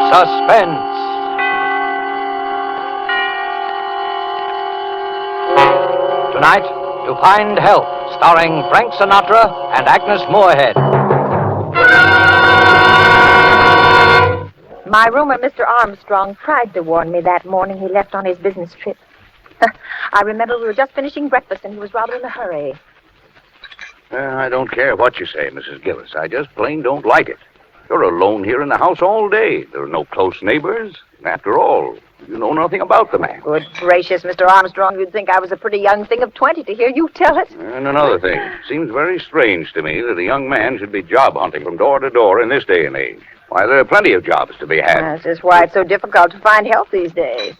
Suspense. Tonight, To Find Help, starring Frank Sinatra and Agnes Moorehead. My roomer, Mr. Armstrong, tried to warn me that morning he left on his business trip. I remember we were just finishing breakfast and he was rather in a hurry. I don't care what you say, Mrs. Gillis. I just plain don't like it. You're alone here in the house all day. There are no close neighbors. And after all, you know nothing about the man. Good gracious, Mr. Armstrong, you'd think I was a pretty young thing of 20 to hear you tell it. And another thing. Seems very strange to me that a young man should be job hunting from door to door in this day and age. Why, there are plenty of jobs to be had. This is why it's so difficult to find help these days.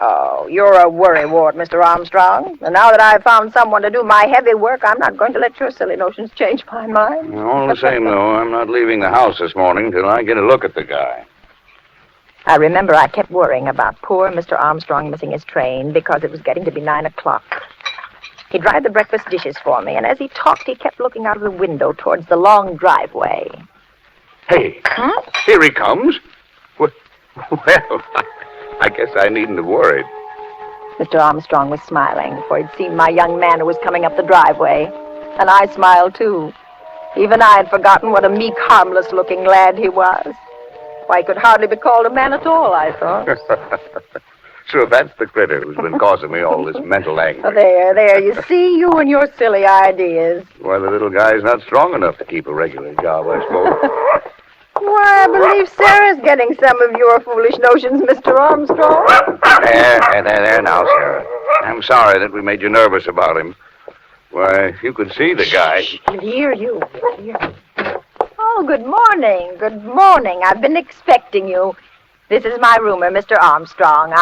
Oh, you're a worrywart, Mr. Armstrong. And now that I've found someone to do my heavy work, I'm not going to let your silly notions change my mind. All the same, though, I'm not leaving the house this morning till I get a look at the guy. I remember I kept worrying about poor Mr. Armstrong missing his train because it was getting to be 9 o'clock. He dried the breakfast dishes for me, and as he talked, he kept looking out of the window towards the long driveway. Hey, Here he comes. Well, I guess I needn't have worried. Mr. Armstrong was smiling, for he'd seen my young man who was coming up the driveway. And I smiled, too. Even I had forgotten what a meek, harmless-looking lad he was. Why, he could hardly be called a man at all, I thought. So that's the critter who's been causing me all this mental anguish. Oh, there, you see, you and your silly ideas. Well, the little guy's not strong enough to keep a regular job, I suppose. Why, I believe Sarah's getting some of your foolish notions, Mr. Armstrong. There now, Sarah. I'm sorry that we made you nervous about him. Why, if you could see the guy. He'll hear you. Oh, good morning. Good morning. I've been expecting you. This is my roomer, Mr. Armstrong.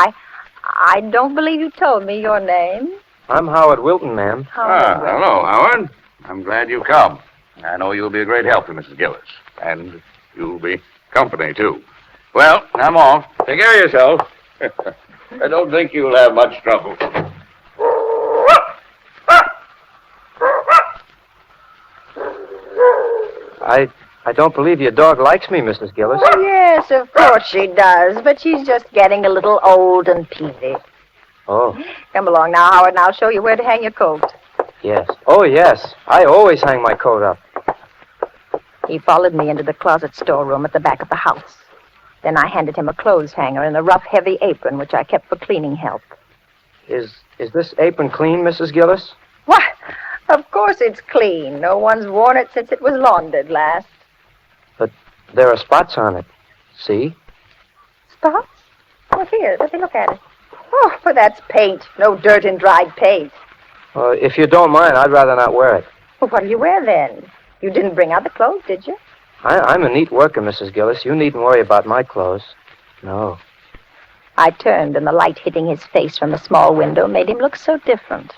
I don't believe you told me your name. I'm Howard Wilton, ma'am. Hello, Howard. I'm glad you come. I know you'll be a great help to Mrs. Gillis. And you'll be company, too. Well, I'm off. Take care of yourself. I don't think you'll have much trouble. I don't believe your dog likes me, Mrs. Gillis. Oh, yes, of course she does, but she's just getting a little old and peevy. Oh. Come along now, Howard, and I'll show you where to hang your coat. Yes. Oh, yes. I always hang my coat up. He followed me into the closet storeroom at the back of the house. Then I handed him a clothes hanger and a rough, heavy apron, which I kept for cleaning help. Is this apron clean, Mrs. Gillis? Why, of course it's clean. No one's worn it since it was laundered last. But there are spots on it. See? Spots? Oh, here, let me look at it. Oh, but that's paint. No dirt and dried paint. If you don't mind, I'd rather not wear it. Well, what do you wear then? You didn't bring out the clothes, did you? I'm a neat worker, Mrs. Gillis. You needn't worry about my clothes. No. I turned, and the light hitting his face from the small window made him look so different.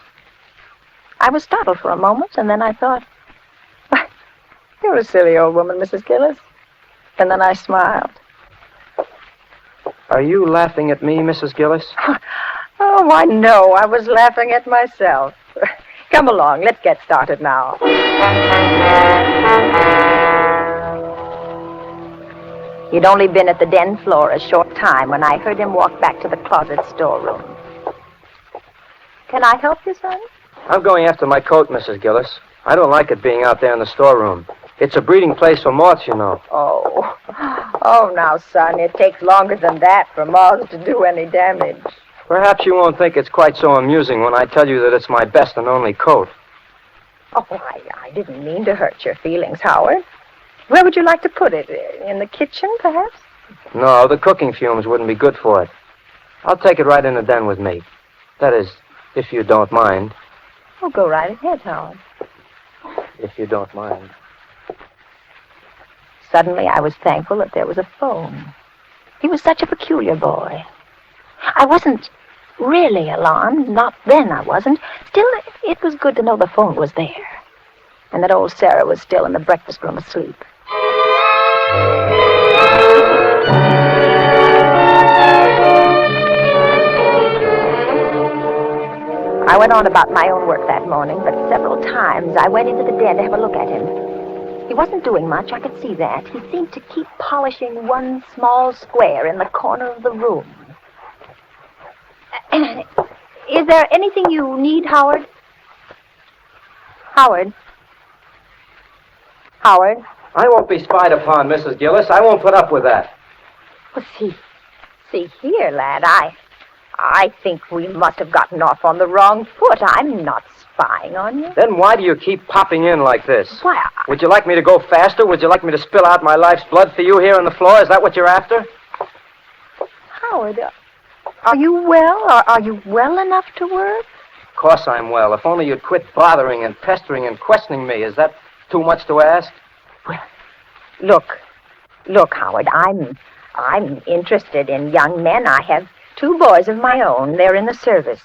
I was startled for a moment, and then I thought, why, you're a silly old woman, Mrs. Gillis. And then I smiled. Are you laughing at me, Mrs. Gillis? Oh, I know. I was laughing at myself. Come along. Let's get started now. He'd only been at the den floor a short time when I heard him walk back to the closet storeroom. Can I help you, son? I'm going after my coat, Mrs. Gillis. I don't like it being out there in the storeroom. It's a breeding place for moths, you know. Oh, now, son, it takes longer than that for moths to do any damage. Perhaps you won't think it's quite so amusing when I tell you that it's my best and only coat. Oh, I didn't mean to hurt your feelings, Howard. Where would you like to put it? In the kitchen, perhaps? No, the cooking fumes wouldn't be good for it. I'll take it right in the den with me. That is, if you don't mind. Oh, go right ahead, Howard. If you don't mind. Suddenly, I was thankful that there was a phone. He was such a peculiar boy. I wasn't really alarmed. Not then, I wasn't. Still, it was good to know the phone was there. And that old Sarah was still in the breakfast room asleep. I went on about my own work that morning, but several times I went into the den to have a look at him. He wasn't doing much, I could see that. He seemed to keep polishing one small square in the corner of the room. Is there anything you need, Howard? Howard? Howard? I won't be spied upon, Mrs. Gillis. I won't put up with that. Well, see here, lad. I think we must have gotten off on the wrong foot. I'm not spying on you. Then why do you keep popping in like this? Why, Would you like me to go faster? Would you like me to spill out my life's blood for you here on the floor? Is that what you're after? Howard, are you well? Are you well enough to work? Of course I'm well. If only you'd quit bothering and pestering and questioning me. Is that too much to ask? Well, look, Howard, I'm interested in young men. I have 2 boys of my own. They're in the service.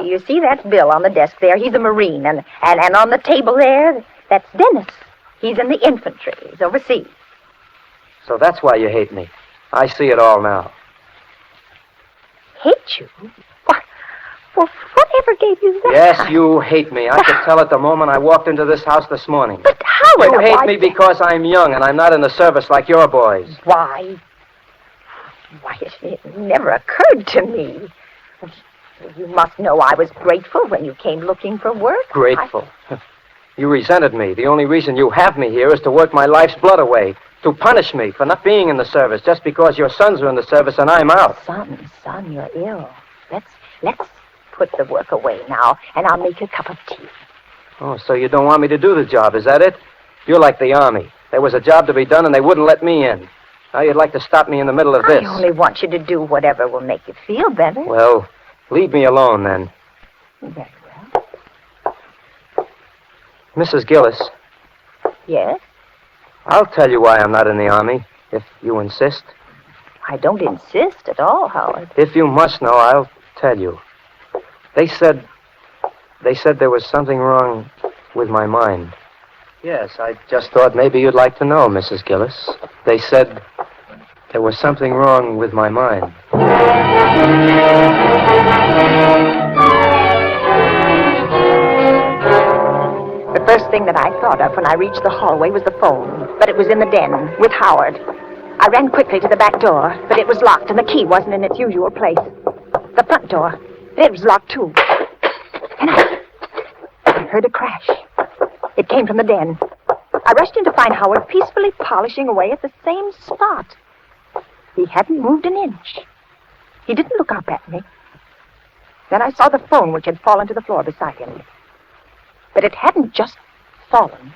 You see that bill on the desk there? He's a Marine. And on the table there, that's Dennis. He's in the infantry. He's overseas. So that's why you hate me. I see it all now. Hate you? Well, whatever gave you that? Yes, you hate me. I could tell it the moment I walked into this house this morning. But Howard... You hate me because I'm young and I'm not in the service like your boys. Why, it never occurred to me. You must know I was grateful when you came looking for work. Grateful? You resented me. The only reason you have me here is to work my life's blood away, to punish me for not being in the service just because your sons are in the service and I'm out. Son, you're ill. Let's put the work away now, and I'll make you a cup of tea. Oh, so you don't want me to do the job, is that it? You're like the Army. There was a job to be done and they wouldn't let me in. Now you'd like to stop me in the middle of this. I only want you to do whatever will make you feel better. Well, leave me alone then. Very well. Mrs. Gillis. Yes? I'll tell you why I'm not in the Army, if you insist. I don't insist at all, Howard. If you must know, I'll tell you. They said there was something wrong with my mind. Yes, I just thought maybe you'd like to know, Mrs. Gillis. They said there was something wrong with my mind. The first thing that I thought of when I reached the hallway was the phone, but it was in the den with Howard. I ran quickly to the back door, but it was locked and the key wasn't in its usual place. The front door, it was locked too. And I heard a crash. It came from the den. I rushed in to find Howard peacefully polishing away at the same spot. He hadn't moved an inch. He didn't look up at me. Then I saw the phone which had fallen to the floor beside him. But it hadn't just fallen.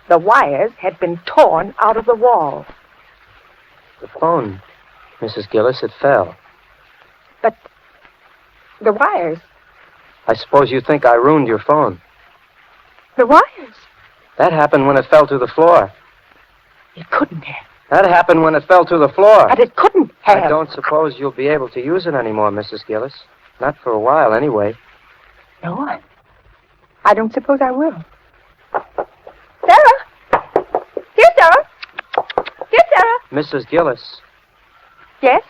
The wires had been torn out of the wall. The phone, Mrs. Gillis, it fell. But the wires... I suppose you think I ruined your phone. The wires? That happened when it fell to the floor. It couldn't have. That happened when it fell to the floor. But it couldn't have. I don't suppose you'll be able to use it anymore, Mrs. Gillis. Not for a while, anyway. No, I don't suppose I will. Sarah! Here, Sarah! Here, Sarah! Mrs. Gillis, Yes?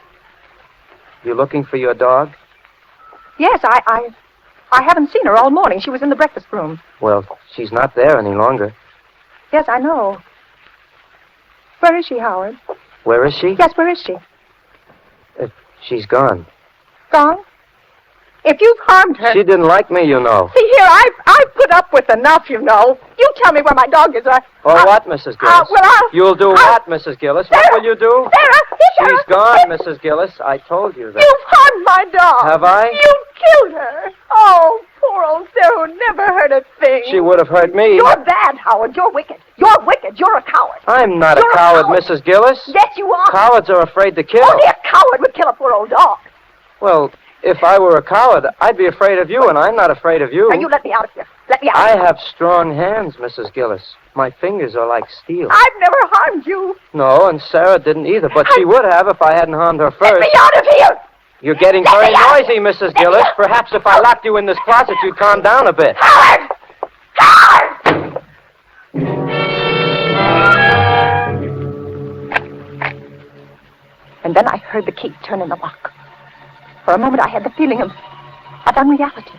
you looking for your dog? Yes, I haven't seen her all morning. She was in the breakfast room. Well, she's not there any longer. Yes, I know. Where is she, Howard? Where is she? Yes, where is she? She's gone. Gone? If you've harmed her... She didn't like me, you know. See here, I've put up with enough, you know. You tell me where my dog is. What, Mrs. Gillis? You'll do what, Mrs. Gillis? Sarah, What will you do? Sarah! She's gone, Mrs. Gillis. I told you that. You've harmed my dog. Have I? You killed her. Oh, poor old Sarah who never heard a thing. She would have hurt me. You're bad, Howard. You're wicked. You're wicked. You're a coward. I'm not You're a coward, coward. Mrs. Gillis. Yes, you are. Cowards are afraid to kill. Only a coward would kill a poor old dog. Well, if I were a coward, I'd be afraid of you, and I'm not afraid of you. Now, you let me out of here. Let me out. I have strong hands, Mrs. Gillis. My fingers are like steel. I've never harmed you. No, and Sarah didn't either, but she would have if I hadn't harmed her first. Let me out of here. You're getting Let very me out. noisy, Mrs. Gillis. Perhaps if I locked you in this closet, you'd calm down a bit. Howard! Howard! And then I heard the key turn in the lock. For a moment, I had the feeling of unreality.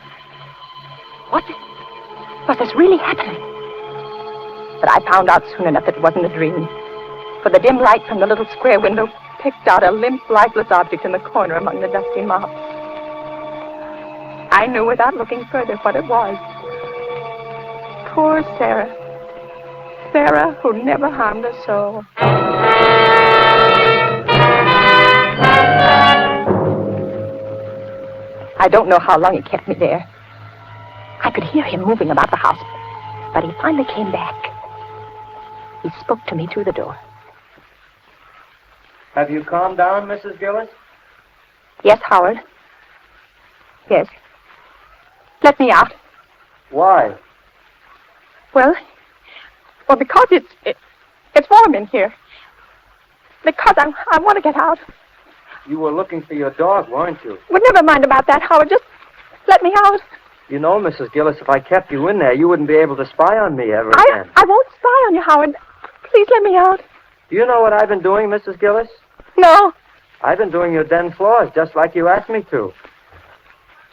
Was this really happening? But I found out soon enough it wasn't a dream. For the dim light from the little square window picked out a limp, lifeless object in the corner among the dusty mops. I knew without looking further what it was. Poor Sarah. Sarah, who never harmed a soul. I don't know how long he kept me there. I could hear him moving about the house, but he finally came back. He spoke to me through the door. Have you calmed down, Mrs. Gillis? Yes, Howard. Yes. Let me out. Why? Well, because it's warm in here. Because I want to get out. You were looking for your dog, weren't you? Well, never mind about that, Howard. Just let me out. You know, Mrs. Gillis, if I kept you in there, you wouldn't be able to spy on me ever again. I won't spy on you, Howard. Please let me out. Do you know what I've been doing, Mrs. Gillis? No. I've been doing your den floors, just like you asked me to.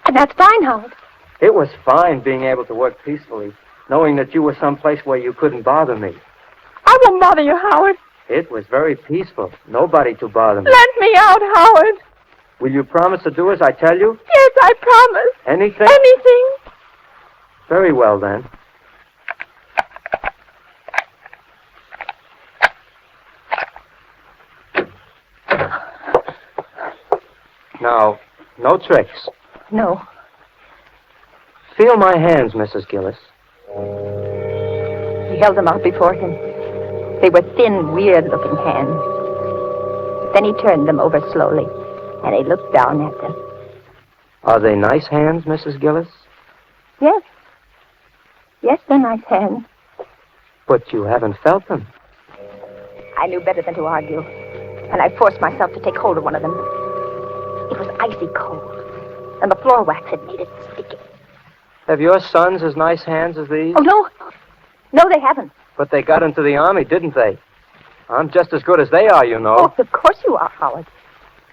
And that's fine, Howard. It was fine being able to work peacefully, knowing that you were someplace where you couldn't bother me. I won't bother you, Howard. It was very peaceful. Nobody to bother me. Let me out, Howard. Will you promise to do as I tell you? Yes, I promise. Anything? Anything. Very well, then. Now, no tricks. No. Feel my hands, Mrs. Gillis. He held them out before him. They were thin, weird-looking hands. Then he turned them over slowly, and he looked down at them. Are they nice hands, Mrs. Gillis? Yes. Yes, they're nice hands. But you haven't felt them. I knew better than to argue, and I forced myself to take hold of one of them. It was icy cold, and the floor wax had made it sticky. Have your sons as nice hands as these? Oh, no. No, they haven't. But they got into the army, didn't they? I'm just as good as they are, you know. Oh, of course you are, Howard.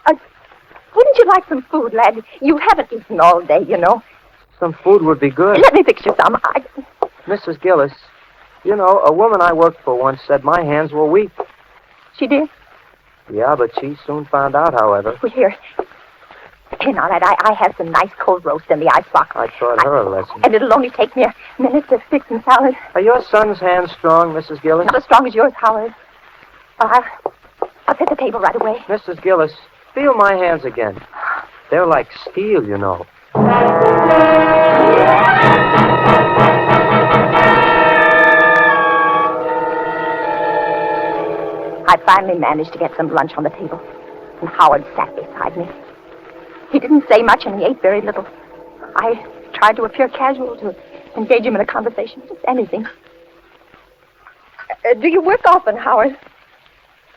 Wouldn't you like some food, lad? You haven't eaten all day, you know. Some food would be good. Let me fix you some. Mrs. Gillis, you know, a woman I worked for once said my hands were weak. She did? Yeah, but she soon found out, however. Well, here. Here now, lad, I have some nice cold roast in the icebox. I taught her a lesson. And it'll only take me a minute to fix some salad. Are your son's hands strong, Mrs. Gillis? Not as strong as yours, Howard. I'll set the table right away. Mrs. Gillis, feel my hands again. They're like steel, you know. I finally managed to get some lunch on the table, and Howard sat beside me. He didn't say much, and he ate very little. I tried to appear casual, to engage him in a conversation, just anything. Do you work often, Howard?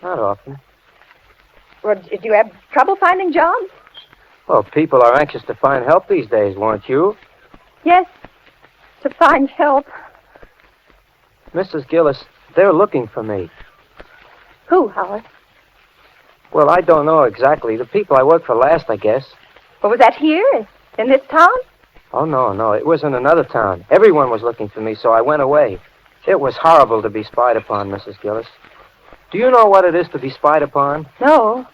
Not often. Or do you have trouble finding jobs? Well, people are anxious to find help these days, weren't you? Yes, to find help. Mrs. Gillis, they're looking for me. Who, Howard? Well, I don't know exactly. The people I worked for last, I guess. Well, was that here, in this town? Oh, no. It was in another town. Everyone was looking for me, so I went away. It was horrible to be spied upon, Mrs. Gillis. Do you know what it is to be spied upon? No,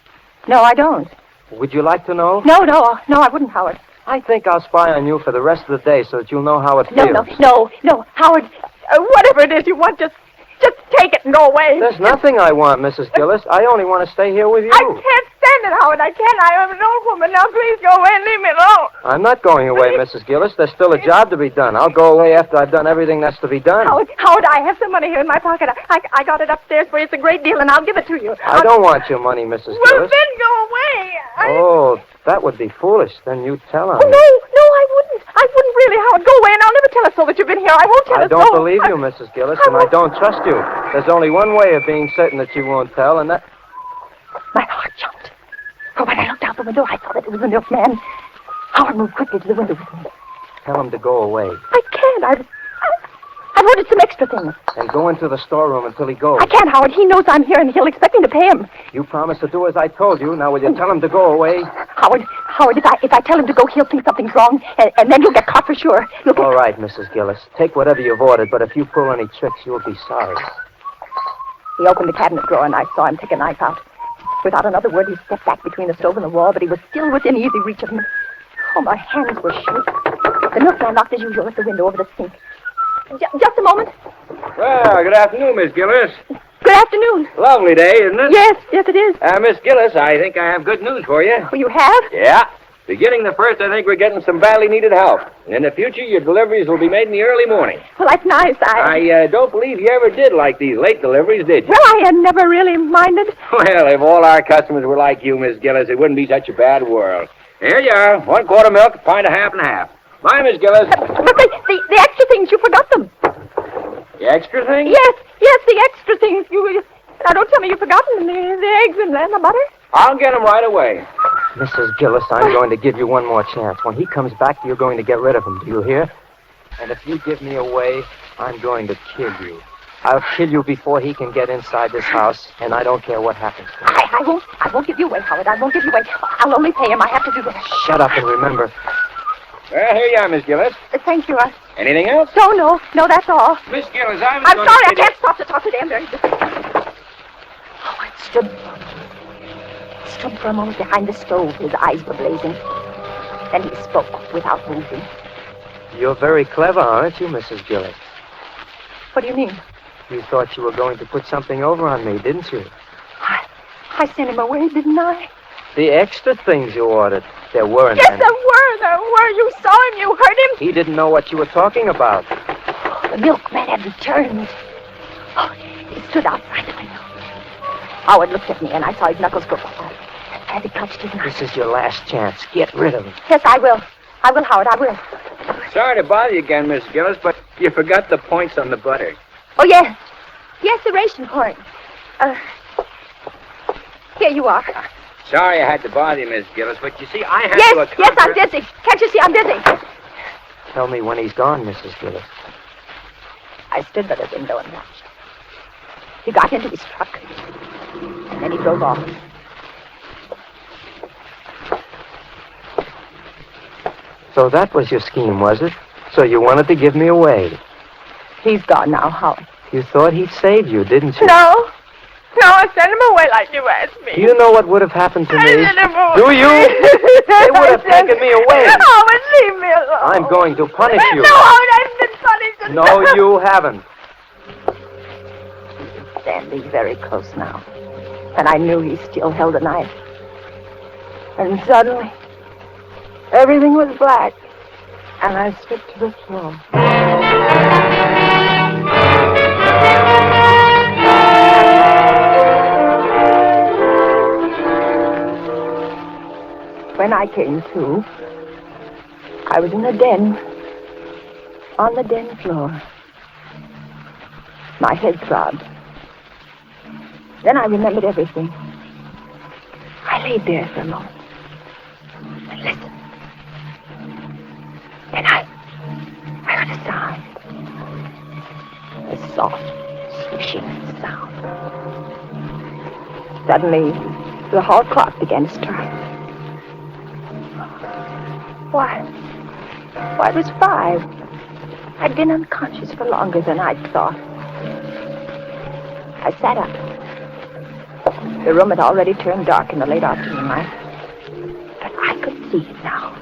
I don't. Would you like to know? No, I wouldn't, Howard. I think I'll spy on you for the rest of the day so that you'll know how it feels. No, Howard, whatever it is you want, just take it and go away. There's nothing I want, Mrs. Gillis. I only want to stay here with you. I can't stand it, Howard. I can't. I am an old woman. Now, please go away and leave me alone. I'm not going away, Mrs. Gillis. There's still a job to be done. I'll go away after I've done everything that's to be done. Howard, I have some money here in my pocket. I got it upstairs for you. It's a great deal, and I'll give it to you. I don't want your money, Mrs. Gillis. Well, then go away. Oh, that would be foolish. Then you tell her. Oh, no, I wouldn't. I wouldn't really, Howard. Go away, and I'll never tell her so that you've been here. I won't tell her so. I don't believe you, Mrs. Gillis, and I don't trust you. There's only one way of being certain that you won't tell, and that... My heart jumped. For when I looked out the window, I saw that it was the milkman. Howard moved quickly to the window with me. Tell him to go away. I can't. I've ordered some extra things. And go into the storeroom until he goes. I can't, Howard. He knows I'm here, and he'll expect me to pay him. You promised to do as I told you. Now, will you tell him to go away? Howard, Howard, if I tell him to go, he'll think something's wrong, and then you'll get caught for sure. All right, Mrs. Gillis. Take whatever you've ordered, but if you pull any tricks, you'll be sorry. He opened the cabinet drawer, and I saw him take a knife out. Without another word, he stepped back between the stove and the wall, but he was still within easy reach of me. Oh, my hands were shaking. The milkman knocked as usual at the window over the sink. Just a moment. Well, good afternoon, Miss Gillis. Good afternoon. Lovely day, isn't it? Yes, it is. Miss Gillis, I think I have good news for you. Oh, you have? Yeah. Beginning the 1st, I think we're getting some badly needed help. In the future, your deliveries will be made in the early morning. Well, that's nice. I don't believe you ever did like these late deliveries, did you? Well, I had never really minded. Well, if all our customers were like you, Miss Gillis, it wouldn't be such a bad world. Here you are, 1 quart of milk, a pint of half and half. Bye, Miss Gillis. But the extra things, you forgot them. The extra thing? Yes, the extra things. Now, don't tell me you've forgotten the eggs and the butter. I'll get them right away. Mrs. Gillis, I'm going to give you one more chance. When he comes back, you're going to get rid of him. Do you hear? And if you give me away, I'm going to kill you. I'll kill you before he can get inside this house, and I don't care what happens to me. I won't give you away, Howard. I won't give you away. I'll only pay him. I have to do that. Shut up and remember. Well, here you are, Miss Gillis. Thank you. Anything else? No, that's all. Miss Gillis, I'm sorry, I can't stop to talk to them. Howard stood for a moment behind the stove. His eyes were blazing. Then he spoke without moving. You're very clever, aren't you, Mrs. Gillis? What do you mean? You thought you were going to put something over on me, didn't you? I sent him away, didn't I? The extra things you ordered. There weren't Yes, any. there were. You saw him. You heard him. He didn't know what you were talking about. The milkman had returned. Oh, he stood outside the window. Howard looked at me, and I saw his knuckles go as he clutched his knife. This is your last chance. Get rid of him. Yes, I will. I will, Howard. I will. Sorry to bother you again, Miss Gillis, but you forgot the points on the butter. Oh, yes. Yes, the ration point. Here you are. Sorry I had to bother you, Miss Gillis, but you see, I have to... Yes, I'm busy. Can't you see I'm busy? Tell me when he's gone, Mrs. Gillis. I stood by the window and watched. He got into his truck, and then he drove off. So that was your scheme, was it? So you wanted to give me away. He's gone now, Howard. You thought he'd save you, didn't you? No, I sent him away like you asked me. Do you know what would have happened to me? I sent him away. Do you? They would have taken me away. Howard, leave me alone. I'm going to punish you. No, Howard, I've been punished. No, you haven't. Standing very close now, and I knew he still held a knife. And suddenly, everything was black, and I slipped to the floor. When I came to, I was in the den, on the den floor. My head throbbed. Then I remembered everything. I lay there for a moment and listened. Then I heard a sound. A soft, swishing sound. Suddenly, the hall clock began to strike. Why, it was 5. I'd been unconscious for longer than I'd thought. I sat up. The room had already turned dark in the late afternoon light. But I could see him now.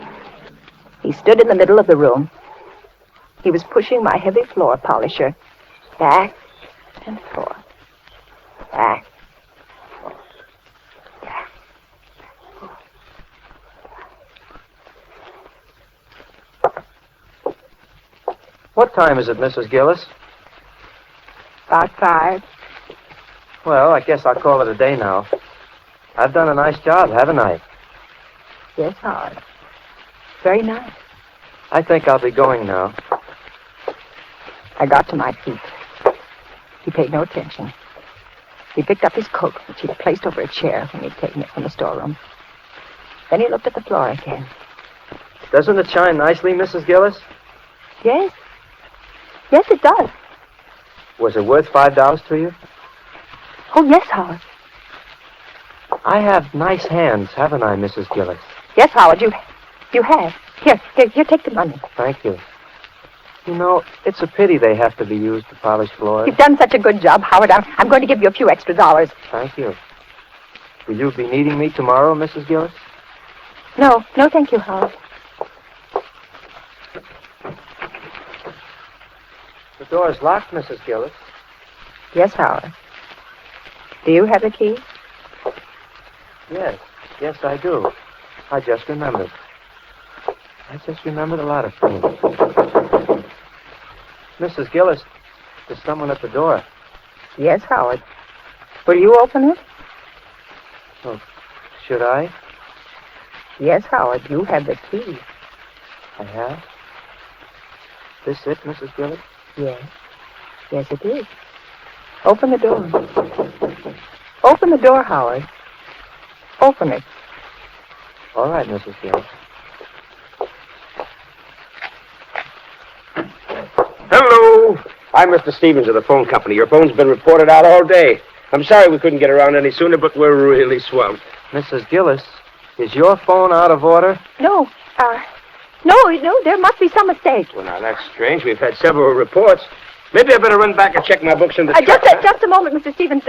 He stood in the middle of the room. He was pushing my heavy floor polisher back and forth. Back. Forth, back. What time is it, Mrs. Gillis? About 5. Well, I guess I'll call it a day now. I've done a nice job, haven't I? Yes, Howard. Very nice. I think I'll be going now. I got to my feet. He paid no attention. He picked up his coat, which he'd placed over a chair when he'd taken it from the storeroom. Then he looked at the floor again. Doesn't it shine nicely, Mrs. Gillis? Yes. Yes, it does. Was it worth $5 to you? Oh, yes, Howard. I have nice hands, haven't I, Mrs. Gillis? Yes, Howard, you have. Here, take the money. Thank you. You know, it's a pity they have to be used to polish floors. You've done such a good job, Howard. I'm going to give you a few extra dollars. Thank you. Will you be needing me tomorrow, Mrs. Gillis? No, thank you, Howard. The door's locked, Mrs. Gillis. Yes, Howard. Do you have the key? Yes, I do. I just remembered. A lot of things. Mrs. Gillis, there's someone at the door. Yes, Howard. Will you open it? Oh, should I? Yes, Howard, you have the key. I have? This it, Mrs. Gillis? Yes. Yes, it is. Open the door. Open the door, Howard. Open it. All right, Mrs. Gillis. Hello. I'm Mr. Stevens of the phone company. Your phone's been reported out all day. I'm sorry we couldn't get around any sooner, but we're really swamped. Mrs. Gillis, is your phone out of order? No, there must be some mistake. Well, now, that's strange. We've had several reports. Maybe I better run back and check my books in the truck. Just a moment, Mr. Stevens.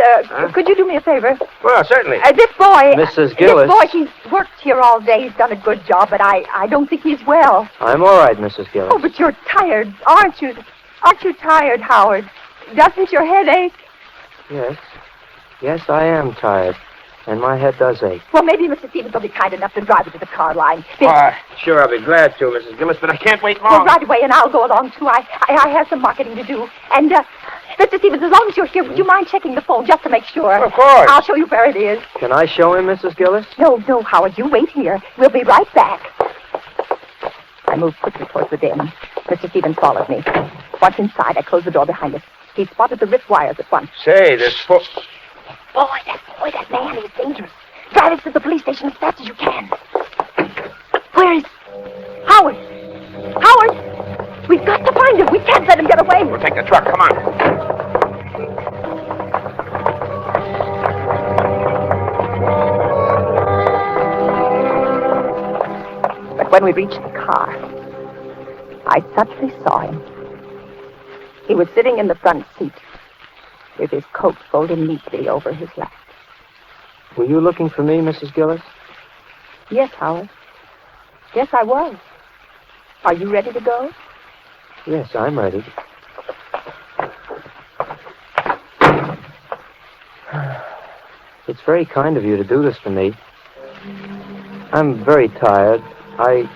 Could you do me a favor? Well, certainly. This boy... Mrs. Gillis. This boy, he's worked here all day. He's done a good job, but I don't think he's well. I'm all right, Mrs. Gillis. Oh, but you're tired, aren't you? Aren't you tired, Howard? Doesn't your head ache? Yes, I am tired. And my head does ache. Well, maybe Mr. Stevens will be kind enough to drive you to the car line. Sure, I'll be glad to, Mrs. Gillis, but I can't wait long. Well, right away, and I'll go along, too. I have some marketing to do. And, Mr. Stevens, as long as you're here, would you mind checking the phone just to make sure? Of course. I'll show you where it is. Can I show him, Mrs. Gillis? No, Howard, you wait here. We'll be right back. I moved quickly towards the den. Mr. Stevens followed me. Once inside, I closed the door behind us. He spotted the wrist wires at once. Say, this phone... Boy, that man is dangerous. Drive us to the police station as fast as you can. Where is... Howard! Howard! We've got to find him. We can't let him get away. We'll take the truck. Come on. But when we reached the car, I suddenly saw him. He was sitting in the front seat with his coat folded neatly over his lap. Were you looking for me, Mrs. Gillis? Yes, Howard. Yes, I was. Are you ready to go? Yes, I'm ready. It's very kind of you to do this for me. I'm very tired. I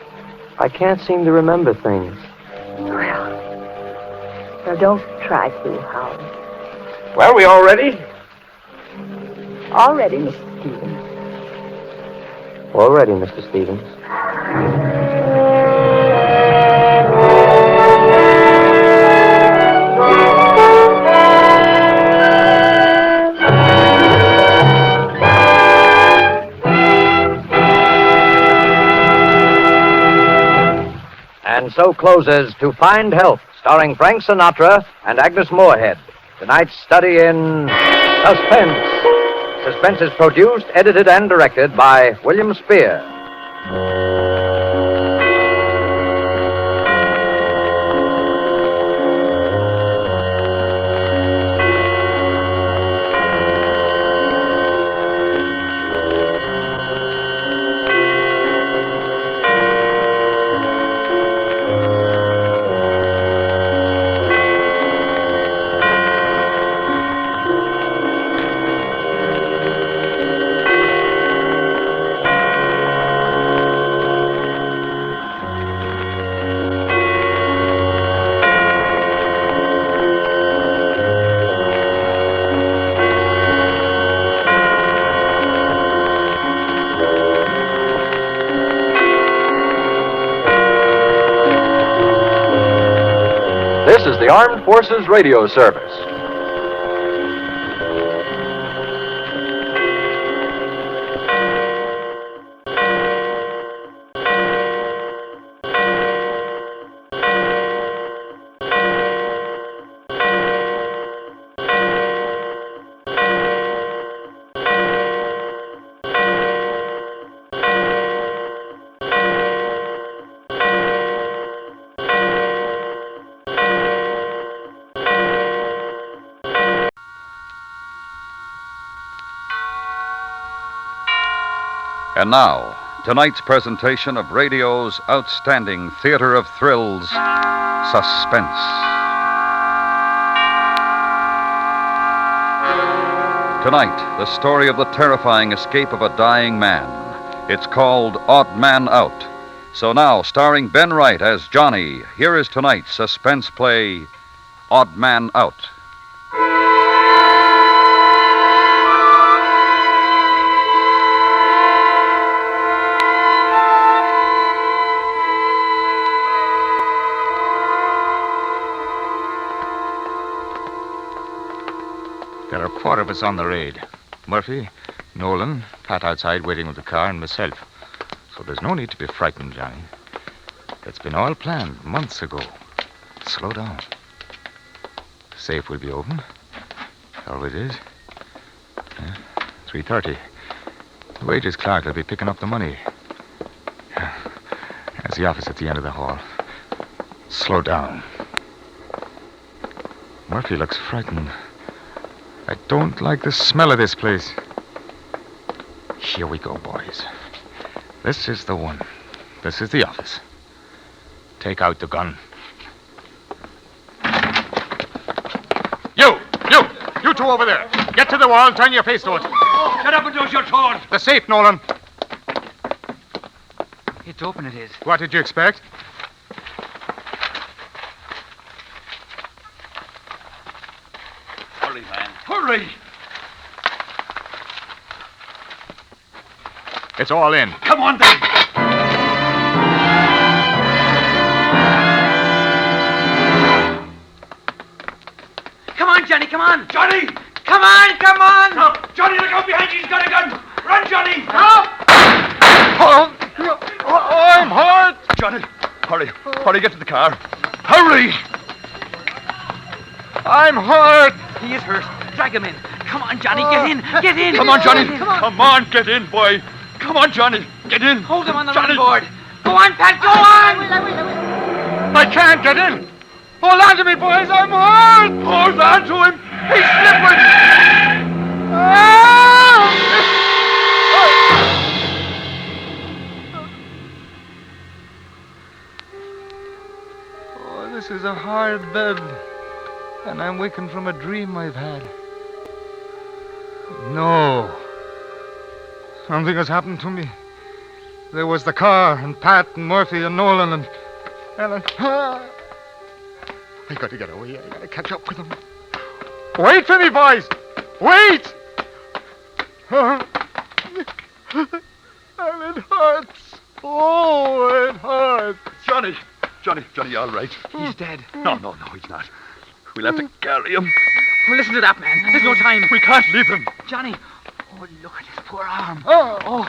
can't seem to remember things. Well, don't try to, Howard. Well, we all ready? All ready, Mr. Stevens. All ready, Mr. Stevens. And so closes To Find Help, starring Frank Sinatra and Agnes Moorehead. Tonight's study in Suspense. Suspense is produced, edited, and directed by William Spear. This is the Armed Forces Radio Service. And now, tonight's presentation of radio's outstanding theater of thrills, Suspense. Tonight, the story of the terrifying escape of a dying man. It's called Odd Man Out. So now, starring Ben Wright as Johnny, here is tonight's suspense play, Odd Man Out. There are 4 of us on the raid. Murphy, Nolan, Pat outside waiting with the car, and myself. So there's no need to be frightened, Johnny. It's been all planned months ago. Slow down. The safe will be open. All it is. 3:30. The wages clerk will be picking up the money. There's the office at the end of the hall. Slow down. Murphy looks frightened. I don't like the smell of this place. Here we go, boys. This is the one. This is the office. Take out the gun. You two over there. Get to the wall and turn your face to it. Shut up and do as you're told. The safe, Nolan. It's open, it is. What did you expect? Hurry, man. Hurry! It's all in. Come on, then. Come on, Johnny, come on. Johnny! Come on, come on! No. Johnny, look out behind you. He's got a gun. Run, Johnny! Stop! I'm hurt! Johnny, hurry, get to the car. Hurry! I'm hurt! He is hurt. Drag him in. Come on, Johnny, get in. Come on, Johnny. Come on, get in, boy. Come on, Johnny. Get in. hold him on the running board. Go on, Pat, go on! I can't get in. Hold on to me, boys. I'm hurt. Hold on to him. He's slipping. Oh, this is a hard bed. And I'm waking from a dream I've had. No. Something has happened to me. There was the car, and Pat, and Murphy, and Nolan, and I got to get away. I got to catch up with them. Wait for me, boys! Wait! And it hurts. Oh, it hurts. Johnny, all right? He's dead. No, he's not. We'll have to carry him. Oh, listen to that, man. There's no time. We can't leave him. Johnny. Oh, look at his poor arm. Oh,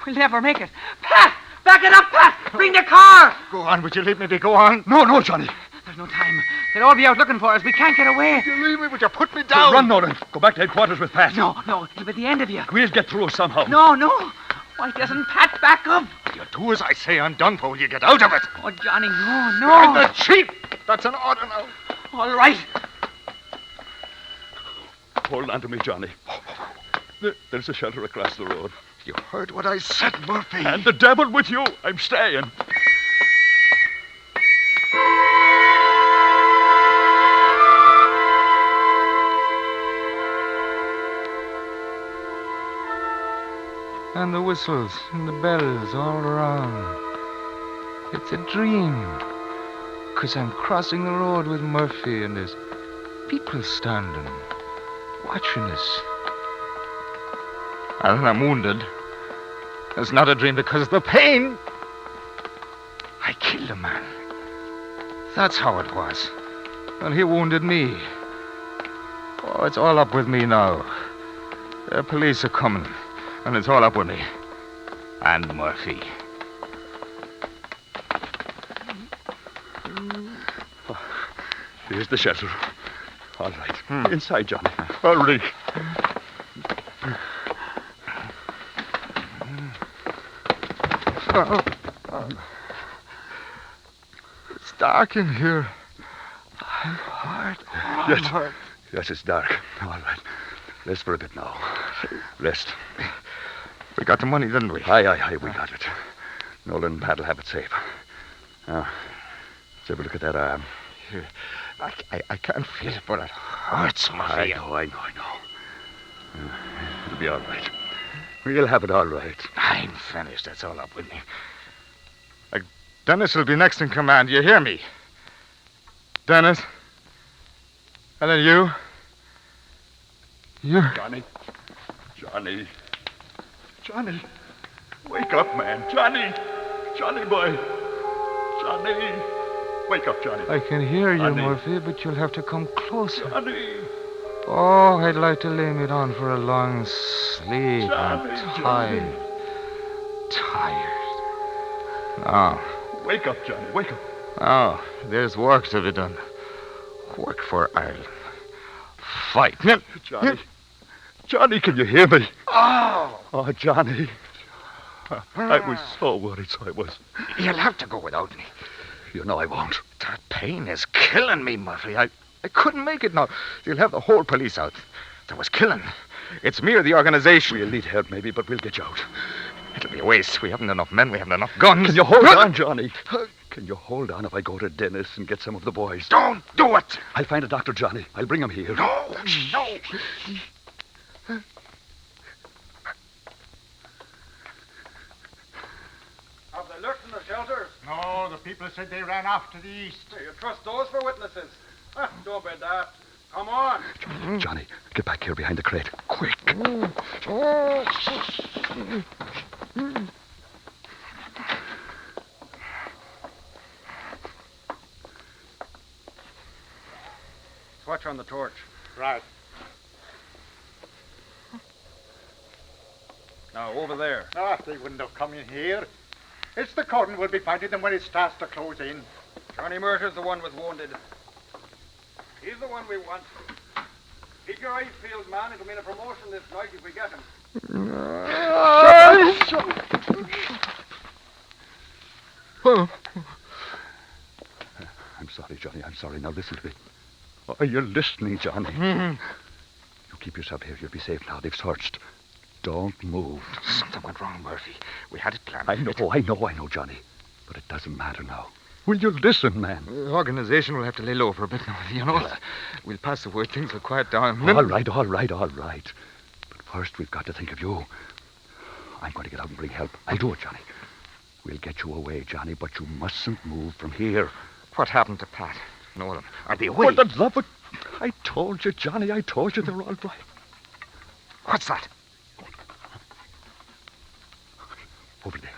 We'll never make it. Pat! Back it up, Pat! Bring the car! go on. Would you leave me be? Go on. No, Johnny. There's no time. They'll all be out looking for us. We can't get away. You leave me? Would you put me down? Run, Nolan. Go back to headquarters with Pat. No, it'll be the end of you. We'll get through somehow. No. Why doesn't Pat back up? You do as I say. I'm done for. Will you get out of it? Oh, Johnny, no. I'm the chief. That's an order now. All right. Hold on to me, Johnny. There's a shelter across the road. You heard what I said, Murphy. And the devil with you. I'm staying. And the whistles and the bells all around. It's a dream. 'Cause I'm crossing the road with Murphy and there's people standing, watching us. And I'm wounded. It's not a dream because of the pain. I killed a man. That's how it was. And he wounded me. Oh, it's all up with me now. The police are coming. And it's all up with me. And Murphy. Here's the shelter. All right. Inside, Johnny. Hurry. It's dark in here. I'm hurt. I'm hurt. Yes, it's dark. All right. Rest for a bit now. Rest. We got the money, didn't we? Aye, we got it. Nolan and Pat will have it safe. Now, let's have a look at that arm. Here. I can't feel it, but it hurts, Murphy. I know. It'll be all right. We'll have it all right. I'm finished. That's all up with me. Dennis will be next in command. You hear me? Dennis? And then you? You? Johnny. Wake up, man. Johnny boy. Johnny. Wake up, Johnny. I can hear you, Johnny. Murphy, but you'll have to come closer. Johnny. Oh, I'd like to lay me down for a long sleep. I'm tired. Now. Wake up, Johnny. Wake up. Now, there's work to be done. Work for Ireland. Fight. Johnny, can you hear me? Oh, Johnny. I was so worried, so I was. You'll have to go without me. You know I won't. That pain is killing me, Murphy. I couldn't make it now. You'll have the whole police out. There was killing. It's me or the organization. We'll need help, maybe, but we'll get you out. It'll be a waste. We haven't enough men. We haven't enough guns. Can you hold on, Johnny? Can you hold on if I go to Dennis and get some of the boys? Don't do it. I'll find a doctor, Johnny. I'll bring him here. No. Have they lurked in the shelters? No, the people said they ran off to the east. You trust those for witnesses? Don't be daft. Come on. Johnny, get back here behind the crate. Quick. Swatch on the torch. Right. Now, over there. They wouldn't have come in here. It's the curtain we'll be finding them when it starts to close in. Johnny Murtagh's the one was wounded. He's the one we want. Keep your eyes peeled, man. It'll mean a promotion this night if we get him. I'm sorry, Johnny. I'm sorry. Now listen to me. Are you listening, Johnny? You keep yourself here. You'll be safe now. They've searched. Don't move. Something went wrong, Murphy. We had it planned. I know, Johnny. But it doesn't matter now. Will you listen, man? The organization will have to lay low for a bit now. You know that. We'll pass the word. Things will quiet down. All right. But first, we've got to think of you. I'm going to get out and bring help. I'll do it, Johnny. We'll get you away, Johnny, but you mustn't move from here. What happened to Pat? Nolan? Are they away? For the love of... I told you, Johnny. I told you they're all right. What's that? Over there.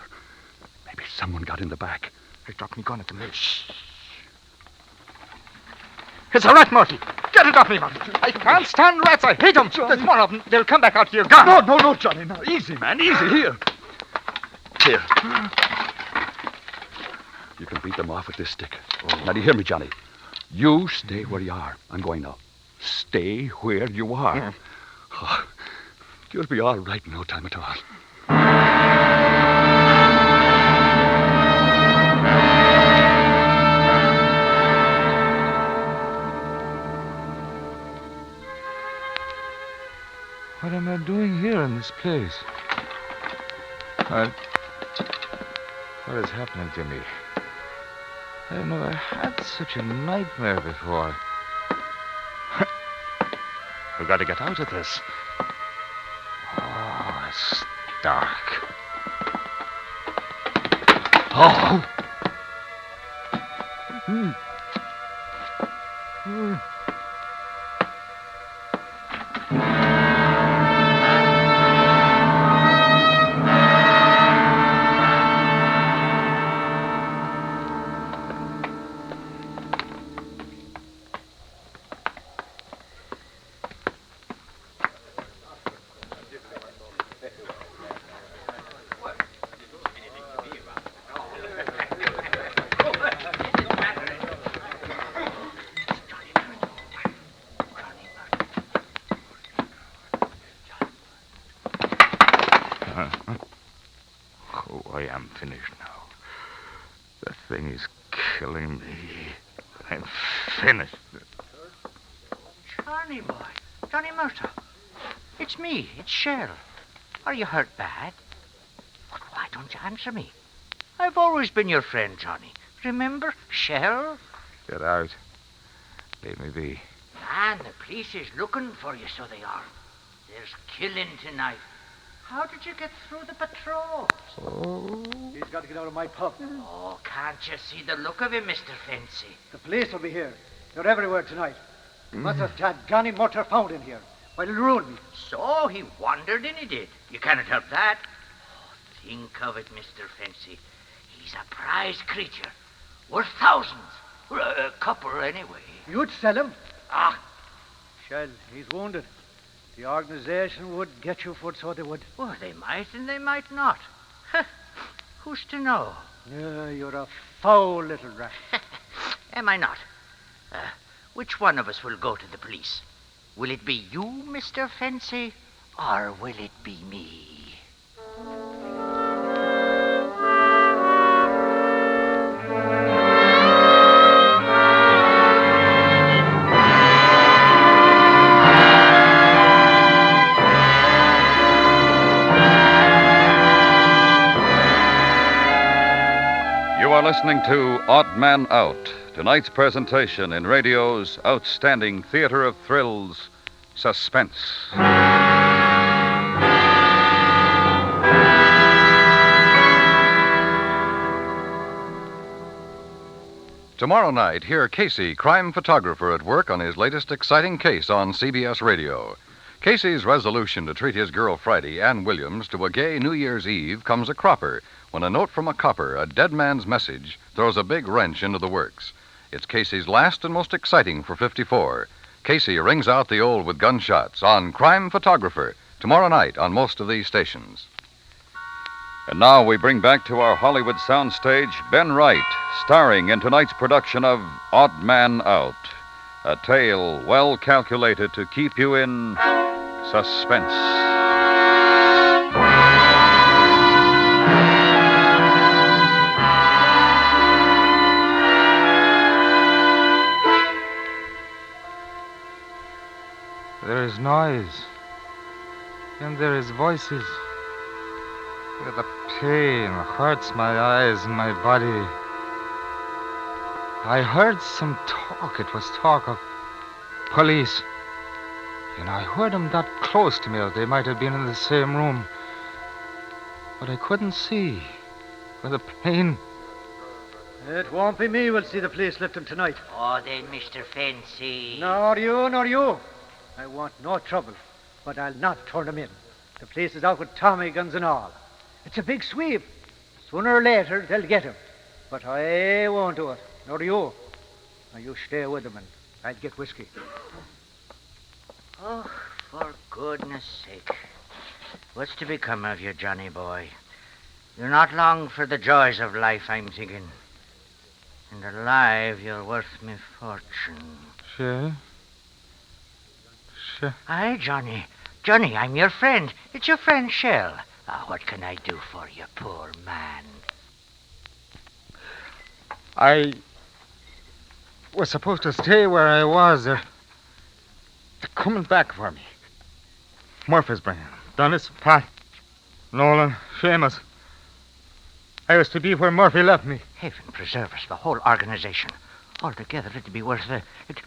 Maybe someone got in the back. I dropped my gun at the mill. Shh. It's a rat, Murphy. Get it off me, man. I can't stand rats. I hate them. There's more of them. They'll come back out here. Gone. No, Johnny. Now, easy, man. Easy. Here. You can beat them off with this stick. Now, do you hear me, Johnny? You stay where you are. I'm going now. Stay where you are. Oh, you'll be all right in no time at all. What am I doing here in this place? What is happening to me? I never had such a nightmare before. We've got to get out of this. Oh, it's dark. Oh! I am finished now. The thing is killing me. I'm finished. Johnny boy. Johnny Murtagh. It's me. It's Cheryl. Are you hurt bad? don't you answer me? I've always been your friend, Johnny. Remember Shell? Get out. Leave me be. Man, the police is looking for you, so they are. There's killing tonight. How did you get through the patrol? Oh. He's got to get out of my pub. Oh, can't you see the look of him, Mr. Fancy? The police will be here. They're everywhere tonight. What's that Johnny motor found in here? Why, it'll ruin me. So he wandered in, he did. You cannot help that. Oh, think of it, Mr. Fancy. He's a prize creature. Worth thousands. Or a couple, anyway. You'd sell him? Ah. Shell, he's wounded. The organization would get you for it, so they would. Well, they might and they might not. Who's to know? Yeah, you're a foul little rat. Am I not? Which one of us will go to the police? Will it be you, Mr. Fancy, or will it be me? You are listening to Odd Man Out, tonight's presentation in radio's outstanding theater of thrills, Suspense. Tomorrow night, hear Casey, crime photographer, at work on his latest exciting case on CBS Radio. Casey's resolution to treat his girl Friday, Ann Williams, to a gay New Year's Eve comes a cropper when a note from a copper, a dead man's message, throws a big wrench into the works. It's Casey's last and most exciting for 54. Casey rings out the old with gunshots on Crime Photographer, tomorrow night on most of these stations. And now we bring back to our Hollywood soundstage Ben Wright, starring in tonight's production of Odd Man Out, a tale well calculated to keep you in suspense. There is noise, and there is voices. The pain hurts my eyes and my body. I heard some talk. It was talk of police. And I heard them that close to me, or they might have been in the same room. But I couldn't see for the pain. It won't be me will see the police lifting tonight. Oh, then, Mr. Fancy. Nor you, nor you. I want no trouble, but I'll not turn them in. The police is out with Tommy guns and all. It's a big sweep. Sooner or later, they'll get him. But I won't do it, nor you. Now, you stay with them and I'll get whiskey. Oh, for goodness sake. What's to become of you, Johnny boy? You're not long for the joys of life, I'm thinking. And alive, you're worth me fortune. Sure. Aye, Johnny. Johnny, I'm your friend. It's your friend Shell. What can I do for you, poor man? I was supposed to stay where I was. They're coming back for me. Murphy's bringing them. Dennis, Pat, Nolan, Seamus. I was to be where Murphy left me. Heaven preserve us, the whole organization. Altogether, it'd be worth it.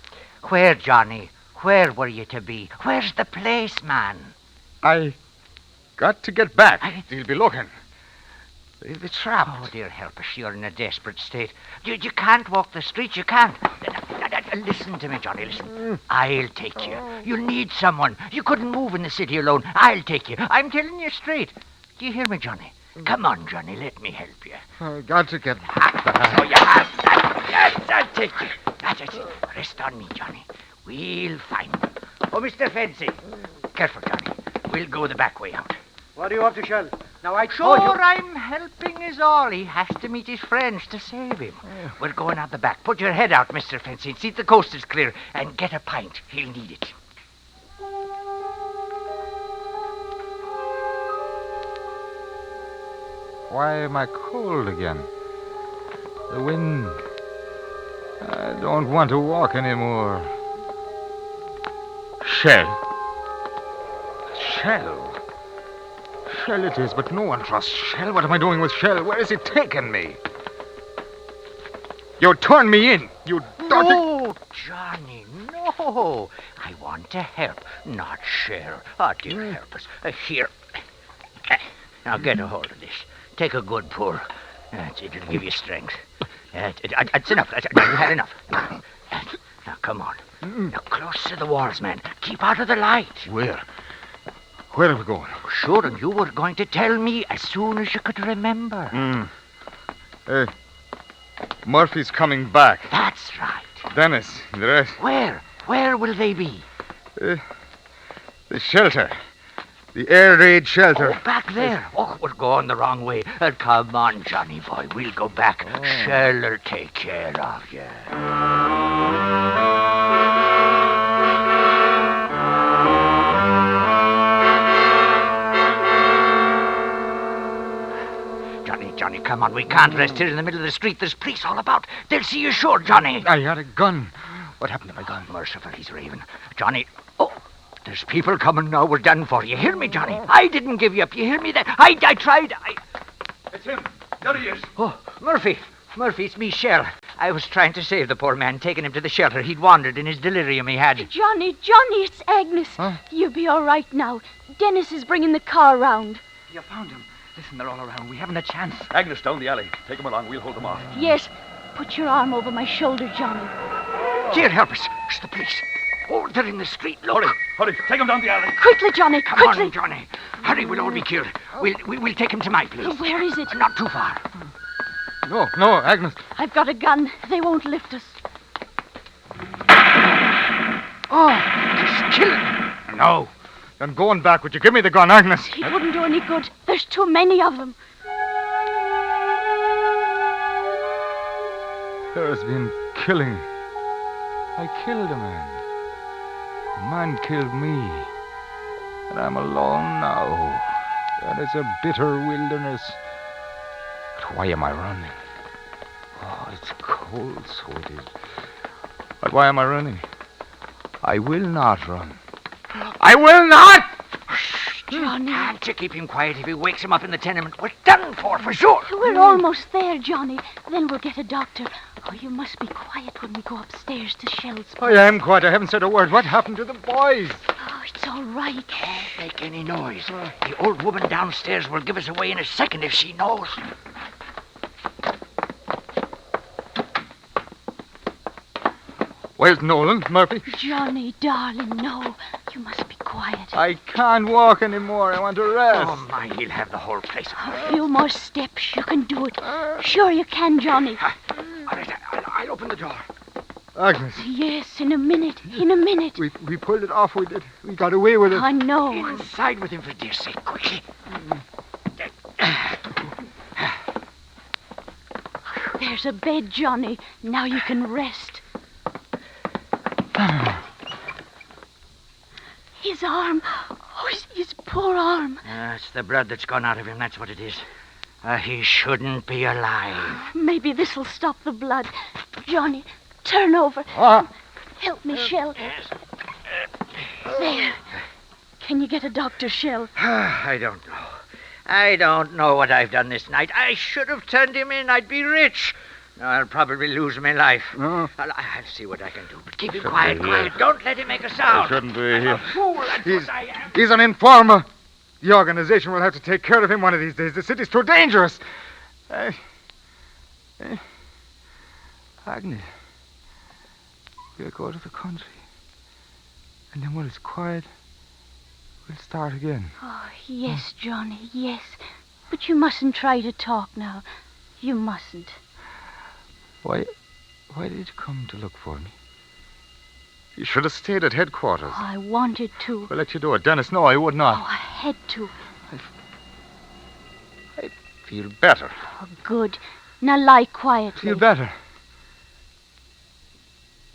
Where, Johnny? Where were you to be? Where's the place, man? I got to get back. They'll be looking. They'll be trapped. Oh, dear help us, you're in a desperate state. You can't walk the streets, you can't. Listen to me, Johnny, listen. I'll take you. You'll need someone. You couldn't move in the city alone. I'll take you. I'm telling you straight. Do you hear me, Johnny? Come on, Johnny, let me help you. I got to get back. Oh, you have. Yes, I'll take you. That's it. Rest on me, Johnny. We'll find them. Oh, Mr. Fancy. Careful, Johnny. We'll go the back way out. What are you up to, Shell? Now, I told you... Sure, I'm helping is all. He has to meet his friends to save him. We're going out the back. Put your head out, Mr. Fancy, and see if the coast is clear. And get a pint. He'll need it. Why am I cold again? The wind. I don't want to walk anymore. Shell. Shell it is, but no one trusts Shell. What am I doing with Shell? Where is it taking me? You turned me in. You dirty... No, Johnny, no. I want to help, not share. Oh, dear, help us. Here. Now get a hold of this. Take a good pull. It'll give you strength. It's enough. You had enough. Now, come on. Now, close to the walls, man. Keep out of the light. Where? Where are we going? Sure, and you were going to tell me as soon as you could remember. Murphy's coming back. That's right. Dennis, the rest. Where? Where will they be? The shelter. The air raid shelter. Oh, back there. Oh, we're going the wrong way. Come on, Johnny boy. We'll go back. Shell'll take care of you. Johnny, come on. We can't rest here in the middle of the street. There's police all about. They'll see you sure, Johnny. I had a gun. What happened to my gun? Merciful, he's raving. Johnny, there's people coming now. We're done for. You hear me, Johnny? I didn't give you up. You hear me? I tried. It's him. There he is. Oh, Murphy, it's me, Shell. I was trying to save the poor man, taking him to the shelter. He'd wandered in his delirium he had. Johnny, it's Agnes. Huh? You'll be all right now. Dennis is bringing the car round. You found him. Listen, they're all around. We haven't a chance. Agnes, down the alley. Take him along. We'll hold them off. Yes. Put your arm over my shoulder, Johnny. Here, help us. It's the police. Oh, they're in the street. Look. Hurry. Take him down the alley. Quickly, Johnny. Come quickly. on, Johnny. Hurry, we'll all be killed. We'll take him to my place. Where is it? Not too far. No, Agnes. I've got a gun. They won't lift us. Oh, he's killing him. No. Then going back. Would you give me the gun, Agnes? It wouldn't do any good. There's too many of them. There's been killing. I killed a man. A man killed me. And I'm alone now. And it's a bitter wilderness. But why am I running? Oh, it's cold, so it is. But why am I running? I will not run. I will not! Johnny. Can't you keep him quiet? If he wakes him up in the tenement, we're done for sure. We're almost there, Johnny. Then we'll get a doctor. Oh, you must be quiet when we go upstairs to Shell's place. I am quiet. I haven't said a word. What happened to the boys? Oh, it's all right. Don't make any noise. The old woman downstairs will give us away in a second if she knows. Where's Nolan, Murphy? Johnny, darling, no. You must be quiet. I can't walk anymore. I want to rest. Oh, my, he'll have the whole place. A few more steps. You can do it. Sure you can, Johnny. All right, I'll open the door. Agnes. Yes, in a minute. We pulled it off. We did. We got away with it. I know. Inside with him, for dear sake, quickly. There's a bed, Johnny. Now you can rest. His arm. Oh, his poor arm. It's the blood that's gone out of him, that's what it is. He shouldn't be alive. Maybe this'll stop the blood. Johnny, turn over. Help me, Shell. There. Can you get a doctor, Shell? I don't know what I've done this night. I should have turned him in. I'd be rich. No, I'll probably lose my life. I'll see what I can do. But keep him quiet. Don't let him make a sound. Shouldn't be here. Fool, that's what I am. He's an informer. The organization will have to take care of him one of these days. The city's too dangerous. Agnes, we'll go to the country. And then when it's quiet, we'll start again. Oh, yes, Johnny, yes. But you mustn't try to talk now. You mustn't. Why did you come to look for me? You should have stayed at headquarters. Oh, I wanted to. We'll let you do it. Dennis, no, I would not. Oh, I had to. I feel better. Oh, good. Now lie quietly. Feel better.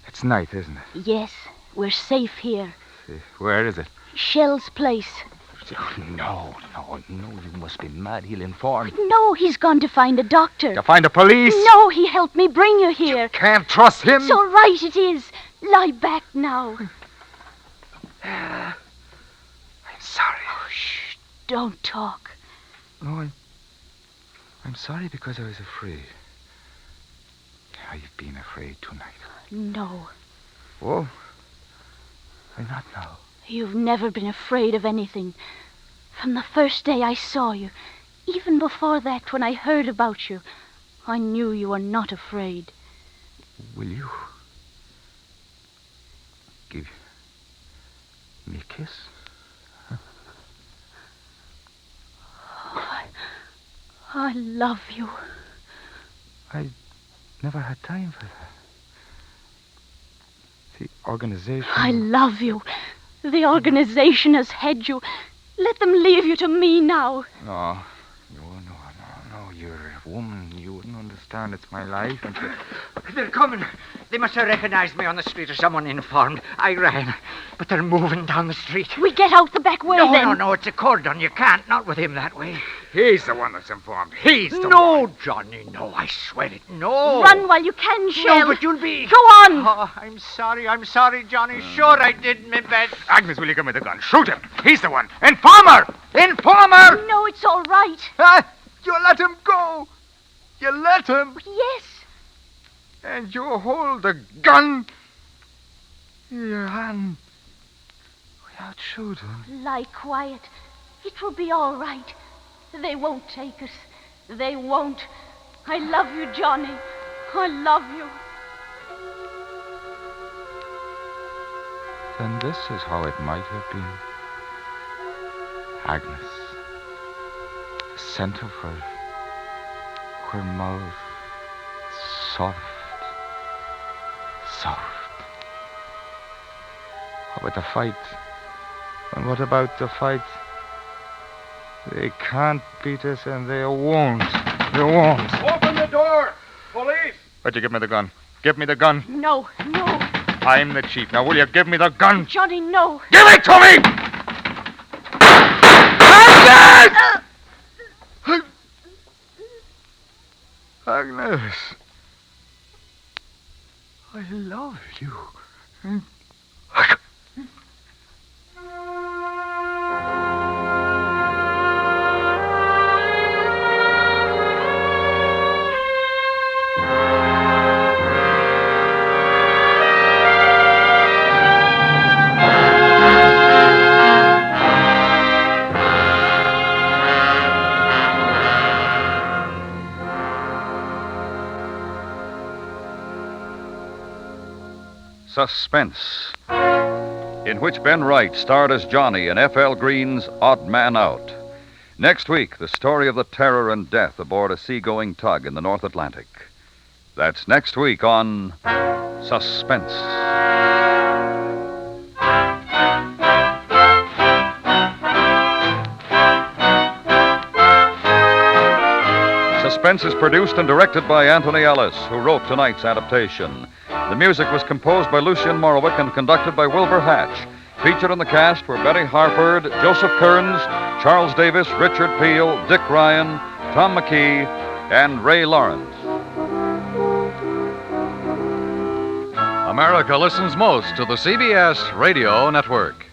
It's night, isn't it? Yes, we're safe here. Where is it? Shell's place. No, you must be mad. He'll inform. No, he's gone to find a doctor. To find the police? No, he helped me bring you here. You can't trust him. It's all right, it is. Lie back now. I'm sorry. Oh, shh, don't talk. No, I'm sorry because I was afraid. I've been afraid tonight. No, Oh, I'm not now. you've never been afraid of anything. From the first day I saw you, even before that, when I heard about you, I knew you were not afraid. Will you give me a kiss? I love you. I never had time for that. The organization... I love you. The organization has had you. Let them leave you to me now. No. You're a woman. You wouldn't understand. It's my life. And They're coming. They must have recognized me on the street or someone informed. I ran. But they're moving down the street. We get out the back way then. No, it's a cordon. You can't. Not with him that way. He's the one that's informed. He's the one. No, Johnny, no. I swear it. No. Run while you can, Shell. No, but you'll be... Go on. Oh, I'm sorry, Johnny. Sure I did my best. Agnes, will you give me the gun? Shoot him. He's the one. Informer! Informer! No, it's all right. You let him go. You let him. Yes. And you hold the gun in your hand without shooting. Lie quiet. It will be all right. They won't take us. They won't. I love you, Johnny. I love you. Then this is how it might have been. Agnes. The scent of her mouth. Soft. How about the fight? And what about the fight? They can't beat us, and they won't. They won't. Open the door! Police! Why'd you give me the gun? Give me the gun. No. I'm the chief. Now, will you give me the gun? Johnny, no. Give it to me! Agnes! Agnes. I love you. Suspense, in which Ben Wright starred as Johnny in F.L. Green's Odd Man Out. Next week, the story of the terror and death aboard a seagoing tug in the North Atlantic. That's next week on Suspense. Suspense is produced and directed by Anthony Ellis, who wrote tonight's adaptation. The music was composed by Lucien Morawick and conducted by Wilbur Hatch. Featured in the cast were Betty Harford, Joseph Kearns, Charles Davis, Richard Peel, Dick Ryan, Tom McKee, and Ray Lawrence. America listens most to the CBS Radio Network.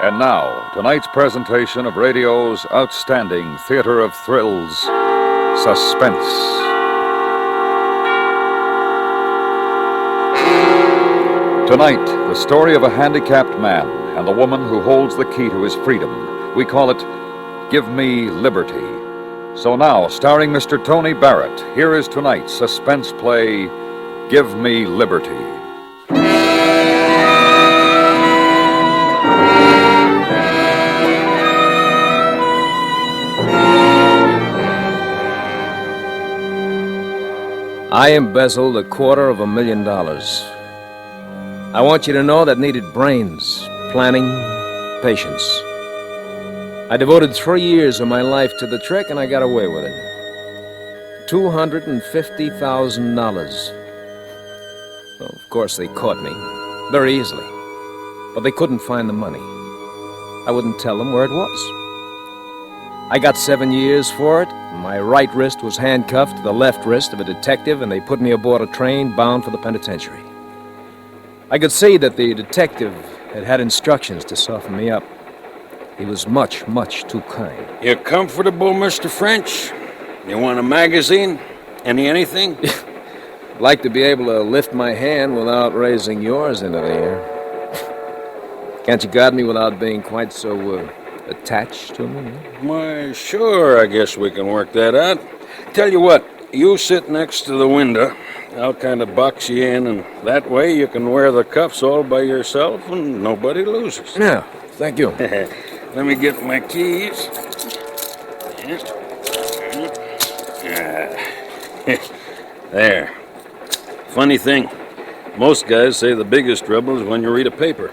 And now, tonight's presentation of radio's outstanding theater of thrills, Suspense. Tonight, the story of a handicapped man and the woman who holds the key to his freedom. We call it Give Me Liberty. So now, starring Mr. Tony Barrett, here is tonight's suspense play, Give Me Liberty. I embezzled $250,000. I want you to know that needed brains, planning, patience. I devoted 3 years of my life to the trick, and I got away with it. $250,000. Well, of course, they caught me very easily, but they couldn't find the money. I wouldn't tell them where it was. I got 7 years for it. My right wrist was handcuffed to the left wrist of a detective, and they put me aboard a train bound for the penitentiary. I could see that the detective had had instructions to soften me up. He was much, much too kind. You comfortable, Mr. French? You want a magazine? Anything? I'd like to be able to lift my hand without raising yours into the air. Can't you guard me without being quite so attached to me? Why, sure, I guess we can work that out. Tell you what, you sit next to the window. I'll kind of box you in, and that way you can wear the cuffs all by yourself and nobody loses. Yeah, thank you. Let me get my keys. There. Funny thing, most guys say the biggest trouble is when you read a paper.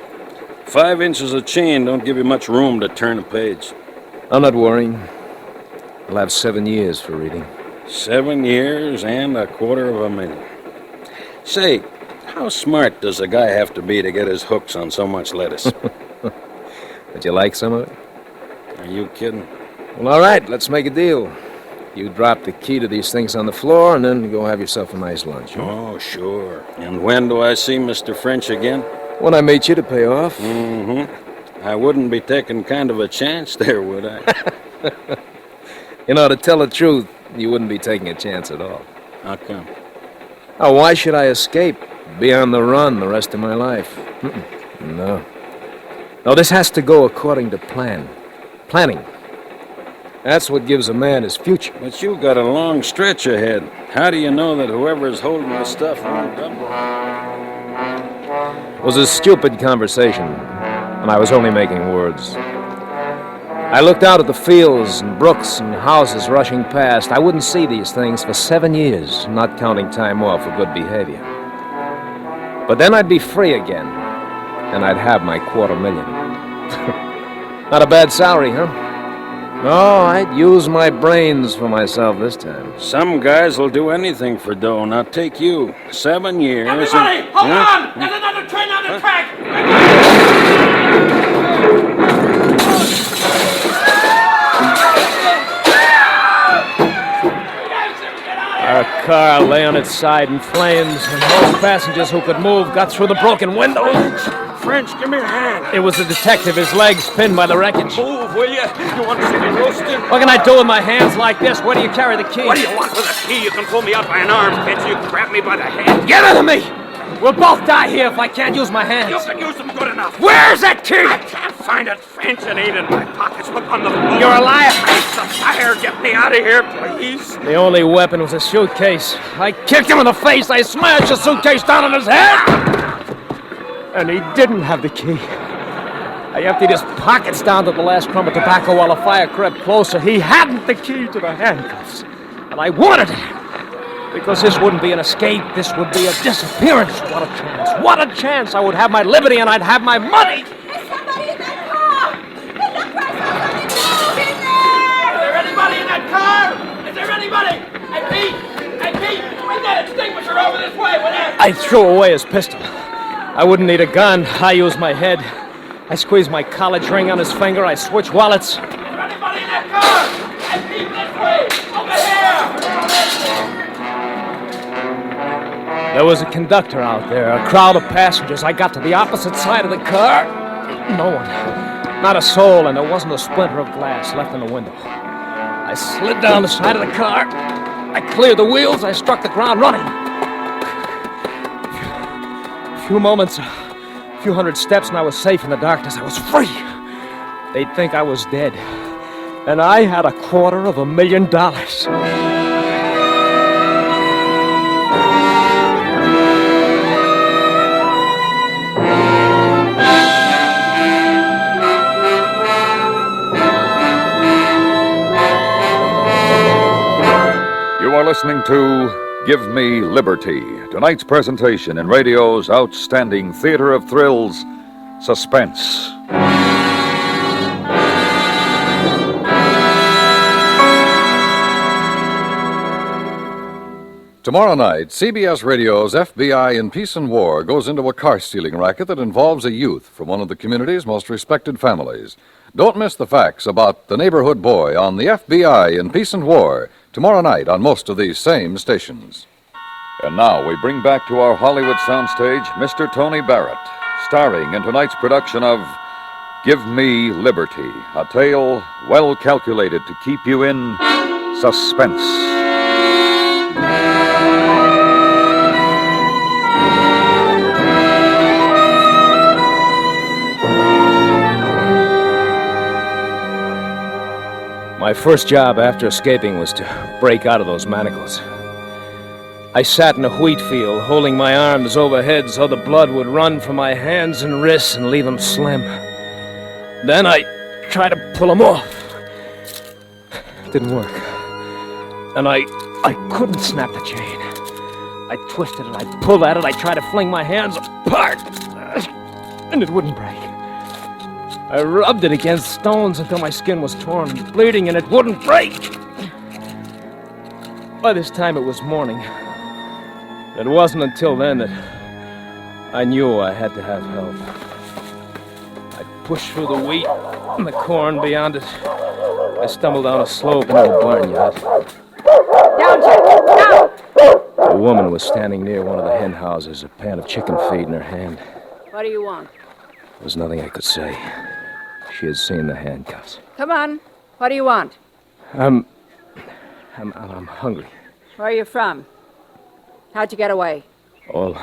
5 inches of chain don't give you much room to turn a page. I'm not worrying. I'll have 7 years for reading. 7 years and $250,000. Say, how smart does a guy have to be to get his hooks on so much lettuce? Would you like some of it? Are you kidding? Well, all right, let's make a deal. You drop the key to these things on the floor, and then go have yourself a nice lunch. Huh? Oh, sure. And when do I see Mr. French again? When I meet you to pay off. Mm-hmm. I wouldn't be taking kind of a chance there, would I? You know, to tell the truth, you wouldn't be taking a chance at all. How come? Oh, why should I escape? Be on the run the rest of my life? No. No, this has to go according to plan. Planning. That's what gives a man his future. But you got a long stretch ahead. How do you know that whoever's holding the stuff won't double? It was a stupid conversation, and I was only making words. I looked out at the fields and brooks and houses rushing past. I wouldn't see these things for 7 years, not counting time off for good behavior. But then I'd be free again, and I'd have my $250,000. Not a bad salary, huh? No, I'd use my brains for myself this time. Some guys will do anything for dough. Now take you. 7 years. Everybody, hold on! There's another train on the track! Our car lay on its side in flames, and most passengers who could move got through the broken windows. French, give me a hand. It was the detective, his legs pinned by the wreckage. Move, will you? You want to see me roasted? What can I do with my hands like this? Where do you carry the key? What do you want with a key? You can pull me out by an arm, can't you? You can grab me by the hand. Get rid of me! We'll both die here if I can't use my hands. You can use them good enough. Where's that key? I can't find it, French. It ain't in my pockets. Look on the floor. You're a liar. It's a fire. Get me out of here, please. The only weapon was a suitcase. I kicked him in the face. I smashed the suitcase down on his head. And he didn't have the key. I emptied his pockets down to the last crumb of tobacco while the fire crept closer. He hadn't the key to the handcuffs. And I wanted it. Because this wouldn't be an escape. This would be a disappearance. What a chance. What a chance. I would have my liberty and I'd have my money. There's somebody in that car! It looks like somebody's moving there! Is there anybody in that car? Is there anybody? Hey, Pete! Hey, Pete! Bring that extinguisher over this way, whatever! I threw away his pistol. I wouldn't need a gun. I used my head. I squeezed my college ring on his finger. I switched wallets. Is there anybody in that car? Hey, Pete, this way! Over here! There was a conductor out there, a crowd of passengers. I got to the opposite side of the car. No one. Not a soul, and there wasn't a splinter of glass left in the window. I slid down the side of the car. I cleared the wheels. I struck the ground running. A few moments, a few hundred steps, and I was safe in the darkness. I was free. They'd think I was dead. And I had $250,000. You are listening to Give Me Liberty, tonight's presentation in radio's outstanding theater of thrills, Suspense. Tomorrow night, CBS Radio's FBI in Peace and War goes into a car-stealing racket that involves a youth from one of the community's most respected families. Don't miss the facts about the neighborhood boy on the FBI in Peace and War, tomorrow night on most of these same stations. And now we bring back to our Hollywood soundstage Mr. Tony Barrett, starring in tonight's production of Give Me Liberty, a tale well calculated to keep you in suspense. My first job after escaping was to break out of those manacles. I sat in a wheat field, holding my arms overhead so the blood would run from my hands and wrists and leave them slim. Then I tried to pull them off. It didn't work. And I couldn't snap the chain. I twisted it, I pulled at it, I tried to fling my hands apart, and it wouldn't break. I rubbed it against stones until my skin was torn and bleeding, and it wouldn't break. By this time, it was morning. It wasn't until then that I knew I had to have help. I pushed through the wheat and the corn beyond it. I stumbled down a slope into a barnyard. Down, Jack! Down! A woman was standing near one of the hen houses, a pan of chicken feed in her hand. What do you want? There was nothing I could say. She had seen the handcuffs. Come on. What do you want? I'm hungry. Where are you from? How'd you get away? Well,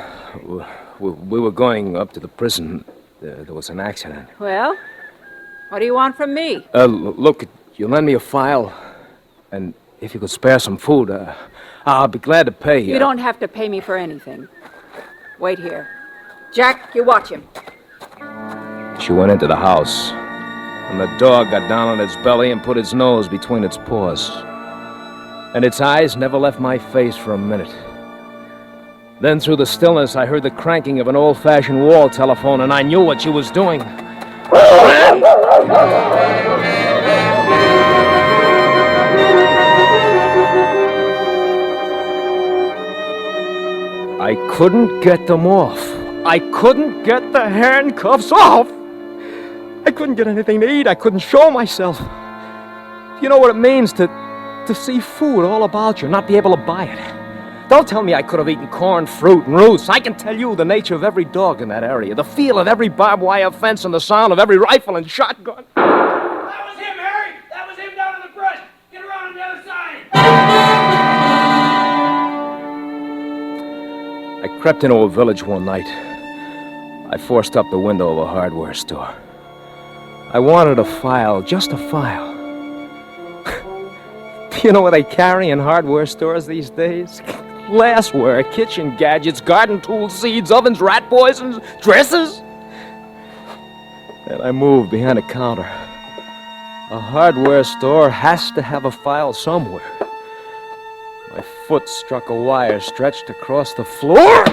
we were going up to the prison. There was an accident. Well, what do you want from me? Look, you lend me a file, and if you could spare some food, I'll be glad to pay you. You don't have to pay me for anything. Wait here. Jack, you watch him. She went into the house, and the dog got down on its belly and put its nose between its paws. And its eyes never left my face for a minute. Then through the stillness, I heard the cranking of an old-fashioned wall telephone, and I knew what she was doing. I couldn't get them off. I couldn't get the handcuffs off. I couldn't get anything to eat. I couldn't show myself. You know what it means to see food all about you, not be able to buy it. Don't tell me I could have eaten corn, fruit, and roots. I can tell you the nature of every dog in that area, the feel of every barbed wire fence, and the sound of every rifle and shotgun. That was him, Harry! That was him down in the brush! Get around on the other side! I crept into a village one night. I forced up the window of a hardware store. I wanted a file, just a file. Do you know what they carry in hardware stores these days? Glassware, kitchen gadgets, garden tools, seeds, ovens, rat poisons, dresses. And I moved behind a counter. A hardware store has to have a file somewhere. My foot struck a wire stretched across the floor.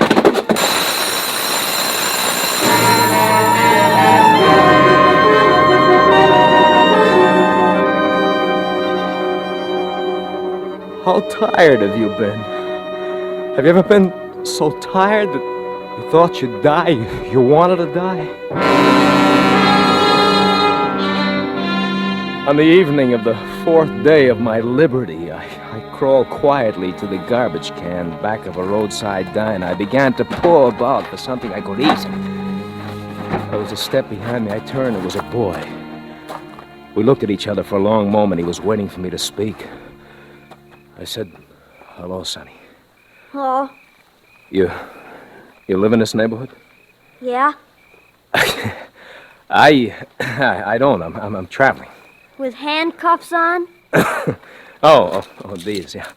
How tired have you been? Have you ever been so tired that you thought you'd die? You wanted to die? On the evening of the 4th day of my liberty, I crawled quietly to the garbage can back of a roadside diner. I began to paw about for something I could eat. There was a step behind me. I turned. It was a boy. We looked at each other for a long moment. He was waiting for me to speak. I said, "Hello, Sonny. Hello. You live in this neighborhood?" Yeah? I don't. I'm traveling. With handcuffs on? Oh, these, yeah.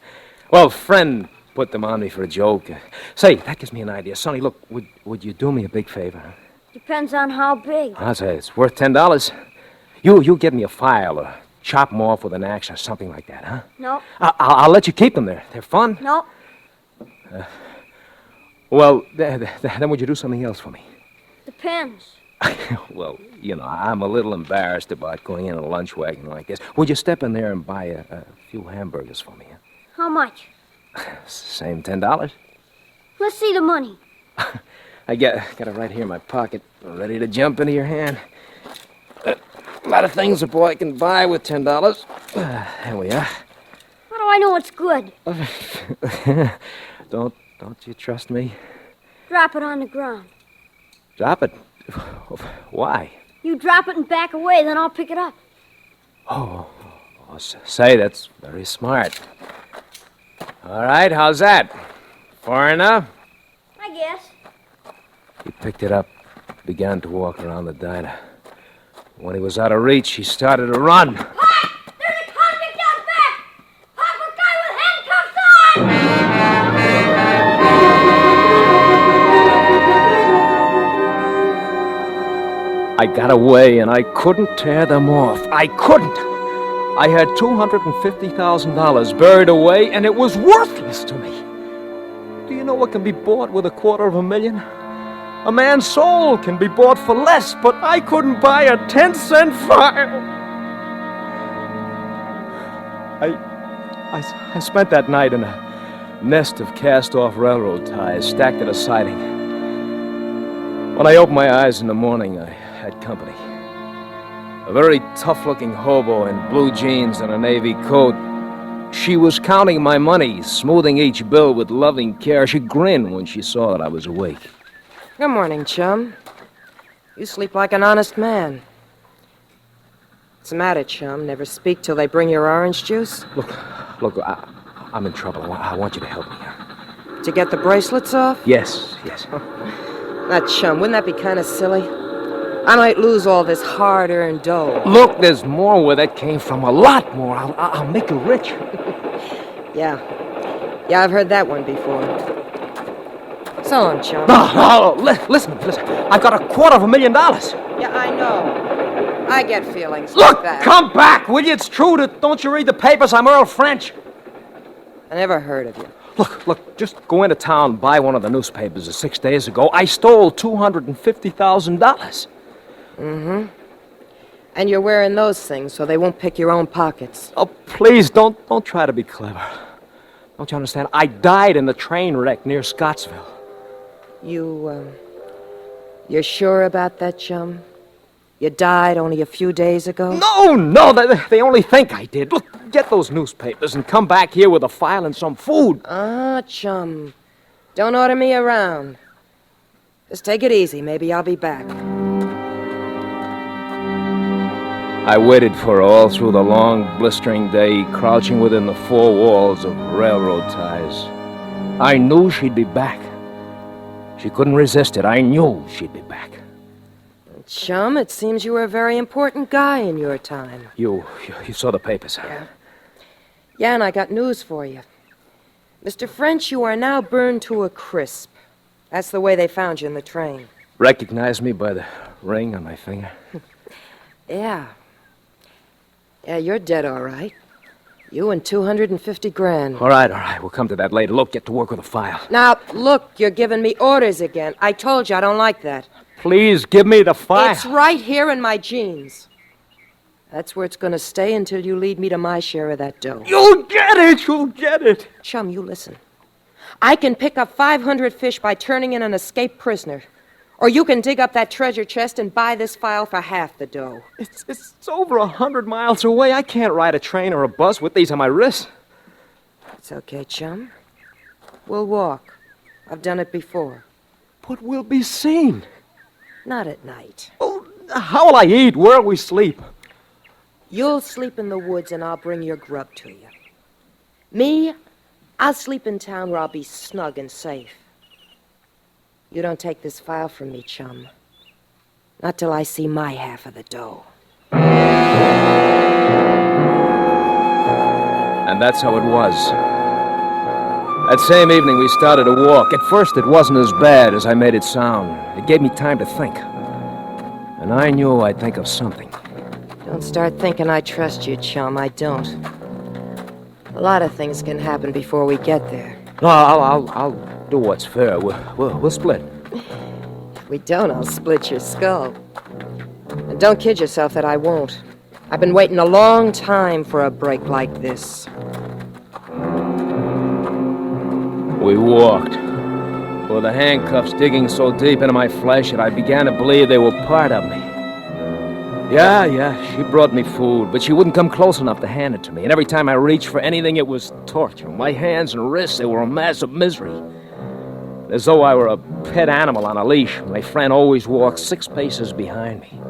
Well, friend put them on me for a joke. Say, that gives me an idea. Sonny, look, would you do me a big favor? Depends on how big. I'll say it's worth $10. You get me a file or chop them off with an axe or something like that, huh? No. I'll let you keep them there. They're fun. No. Well, then would you do something else for me? Depends. Well, I'm a little embarrassed about going in a lunch wagon like this. Would you step in there and buy a few hamburgers for me? Huh? How much? Same $10. Let's see the money. I got it right here in my pocket, ready to jump into your hand. A lot of things a boy can buy with $10. There we are. How do I know it's good? Don't you trust me? Drop it on the ground. Drop it? Why? You drop it and back away, then I'll pick it up. Say, that's very smart. All right, how's that? Far enough? I guess. He picked it up, began to walk around the diner. When he was out of reach, he started to run. Hi! There's a convict out back! Pop a guy with handcuffs on! I got away, and I couldn't tear them off. I couldn't. I had $250,000 buried away, and it was worthless to me. Do you know what can be bought with $250,000? A man's soul can be bought for less, but I couldn't buy a 10-cent file. I spent that night in a nest of cast-off railroad ties stacked at a siding. When I opened my eyes in the morning, I had company. A very tough-looking hobo in blue jeans and a navy coat. She was counting my money, smoothing each bill with loving care. She grinned when she saw that I was awake. Good morning, chum. You sleep like an honest man. What's the matter, chum? Never speak till they bring your orange juice? Look, I'm in trouble. I want you to help me. To get the bracelets off? Yes. That chum, wouldn't that be kind of silly? I might lose all this hard-earned dough. Look, there's more where that came from. A lot more. I'll make you rich. Yeah, I've heard that one before. So long, chum. No, listen. I've got $250,000. Yeah, I know. I get feelings Look, like that. come back, will you? It's true. Don't you read the papers? I'm Earl French. I never heard of you. Look, just go into town and buy one of the newspapers. 6 days ago, I stole $250,000. Mm-hmm. And you're wearing those things so they won't pick your own pockets. Oh, please, don't try to be clever. Don't you understand? I died in the train wreck near Scottsville. You're sure about that, chum? You died only a few days ago? No, they only think I did. Look, get those newspapers and come back here with a file and some food. Chum. Don't order me around. Just take it easy. Maybe I'll be back. I waited for her all through the long, blistering day, crouching within the four walls of railroad ties. I knew she'd be back. She couldn't resist it. I knew she'd be back. Chum, it seems you were a very important guy in your time. You saw the papers, huh? Yeah, and I got news for you. Mr. French, you are now burned to a crisp. That's the way they found you in the train. Recognize me by the ring on my finger? Yeah. Yeah, you're dead, all right. You and $250,000. All right. We'll come to that later. Look, get to work with a file. Now, look, you're giving me orders again. I told you I don't like that. Please, give me the file. It's right here in my jeans. That's where it's going to stay until you lead me to my share of that dough. You'll get it. Chum, you listen. I can pick up 500 fish by turning in an escaped prisoner. Or you can dig up that treasure chest and buy this file for half the dough. It's over 100 miles away. I can't ride a train or a bus with these on my wrists. It's okay, chum. We'll walk. I've done it before. But we'll be seen. Not at night. Oh, how will I eat? Where will we sleep? You'll sleep in the woods and I'll bring your grub to you. Me, I'll sleep in town where I'll be snug and safe. You don't take this file from me, chum. Not till I see my half of the dough. And that's how it was. That same evening, we started to walk. At first, it wasn't as bad as I made it sound. It gave me time to think. And I knew I'd think of something. Don't start thinking I trust you, chum. I don't. A lot of things can happen before we get there. No, I'll do what's fair. We'll split. If we don't, I'll split your skull. And don't kid yourself that I won't. I've been waiting a long time for a break like this. We walked, with the handcuffs digging so deep into my flesh that I began to believe they were part of me. Yeah, she brought me food, but she wouldn't come close enough to hand it to me. And every time I reached for anything, it was torture. My hands and wrists, they were a mass of misery. As though I were a pet animal on a leash. My friend always walked 6 paces behind me.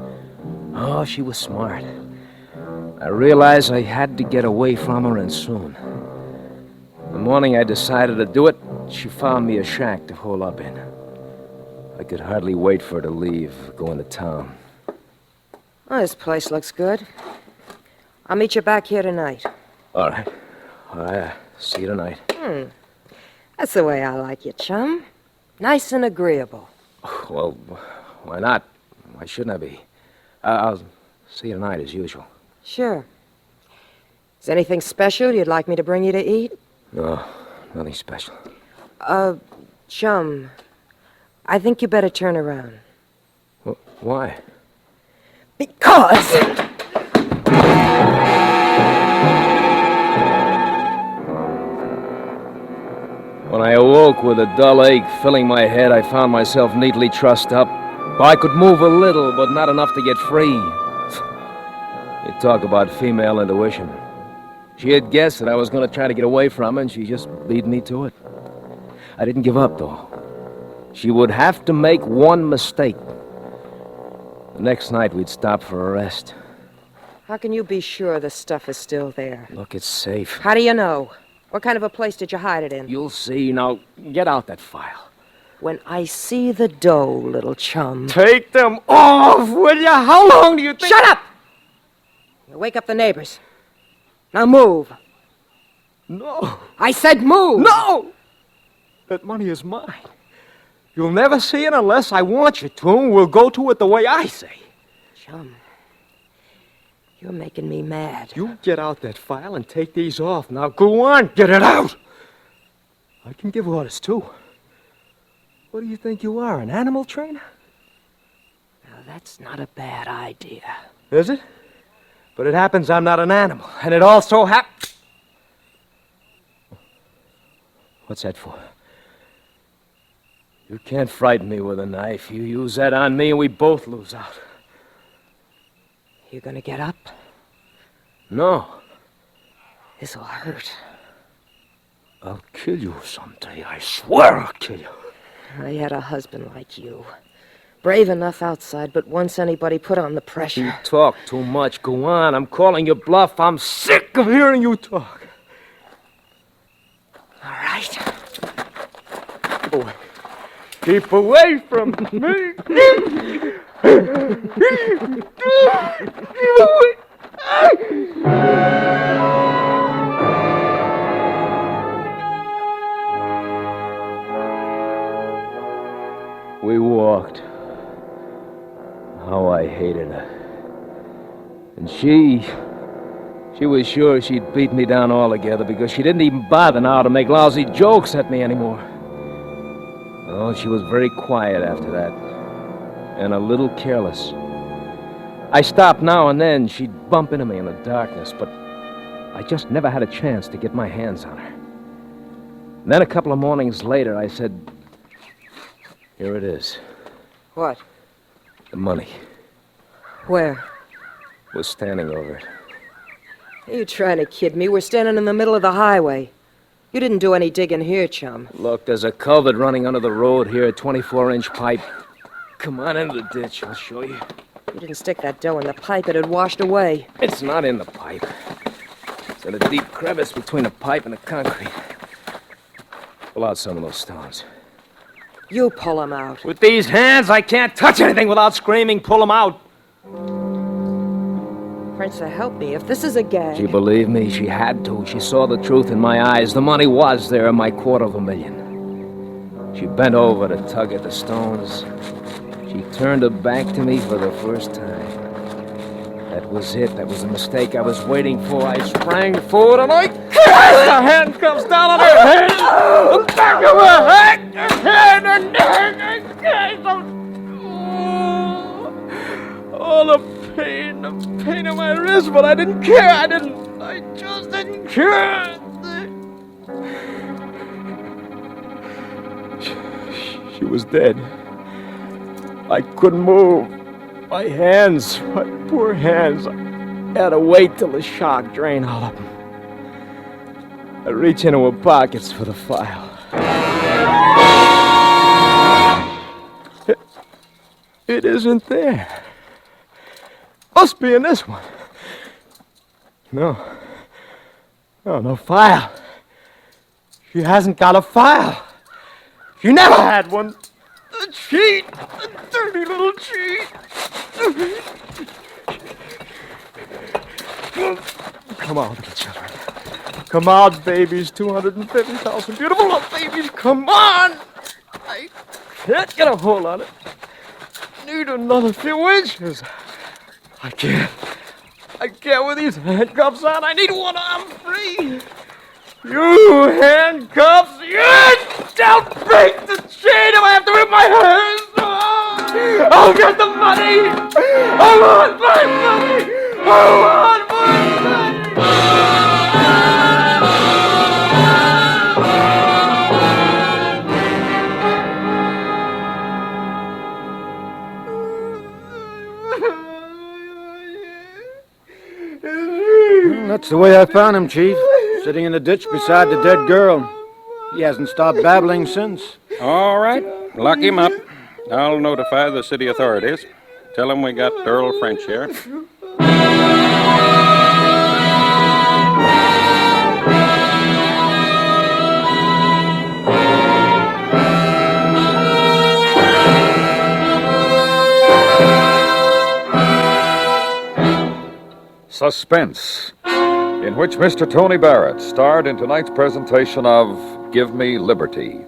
Oh, she was smart. I realized I had to get away from her, and soon. The morning I decided to do it, she found me a shack to hole up in. I could hardly wait for her to leave, go into town. Oh, this place looks good. I'll meet you back here tonight. All right. See you tonight. That's the way I like you, chum. Nice and agreeable. Well, why not? Why shouldn't I be? I'll see you tonight as usual. Sure. Is there anything special you'd like me to bring you to eat? No, nothing special. Chum, I think you better turn around. Why? Because... When I awoke with a dull ache filling my head, I found myself neatly trussed up. I could move a little, but not enough to get free. You talk about female intuition. She had guessed that I was going to try to get away from her, and she just beat me to it. I didn't give up, though. She would have to make one mistake. The next night, we'd stop for a rest. How can you be sure the stuff is still there? Look, it's safe. How do you know? What kind of a place did you hide it in? You'll see. Now, get out that file. When I see the dough, little chum... Take them off, will you? How long do you think... Shut up! You wake up the neighbors. Now move. No. I said move! No! That money is mine. You'll never see it unless I want you to, and we'll go to it the way I say. Chum, you're making me mad. You get out that file and take these off. Now go on, get it out! I can give orders, too. What do you think you are, an animal trainer? Now, that's not a bad idea. Is it? But it happens I'm not an animal, and it also happens... What's that for? You can't frighten me with a knife. You use that on me and we both lose out. You gonna get up? No. This'll hurt. I'll kill you someday. I swear I'll kill you. I had a husband like you. Brave enough outside, but once anybody put on the pressure... You talk too much. Go on. I'm calling you bluff. I'm sick of hearing you talk. All right. Keep away. Keep away from me. Keep away. We walked. How I hated her. And she was sure she'd beat me down altogether because she didn't even bother now to make lousy jokes at me anymore. Oh, she was very quiet after that. And a little careless. I stopped now and then. She'd bump into me in the darkness, but I just never had a chance to get my hands on her. And then a couple of mornings later, I said, here it is. What? The money. Where? Was standing over it. Are you trying to kid me? We're standing in the middle of the highway. You didn't do any digging here, chum. Look, there's a culvert running under the road here, a 24-inch pipe. Come on into the ditch, I'll show you. You didn't stick that dough in the pipe, it had washed away. It's not in the pipe. It's in a deep crevice between the pipe and the concrete. Pull out some of those stones. You pull them out. With these hands, I can't touch anything without screaming, pull them out. Prince, help me. If this is a gag... She believed me. She had to. She saw the truth in my eyes. The money was there, my $250,000. She bent over to tug at the stones. She turned her back to me for the first time. That was it. That was the mistake I was waiting for. I sprang forward and I cast the handcuffs down on her head. The back of her head. Her head. Her neck. I cast them. Oh, the pain in my wrist, but I didn't care. I just didn't care. She was dead. I couldn't move. My hands, my poor hands, I had to wait till the shock drained all of them. I reach into her pockets for the file. It isn't there. Must be in this one. No, no file. She hasn't got a file. She never had one. The cheat! The dirty little cheat! Come on, little children. Come on, babies. 250,000 beautiful little babies. Come on! I can't get a hold on it. Need another few inches. I can't with these handcuffs on. I need one arm free. You handcuffs, don't break the chain if I have to rip my hands. I'll get the money. I want my money. I want my Well, that's the way I found him, Chief. Sitting in the ditch beside the dead girl. He hasn't stopped babbling since. All right, lock him up. I'll notify the city authorities. Tell them we got Earl French here. Suspense, in which Mr. Tony Barrett starred in tonight's presentation of Give Me Liberty.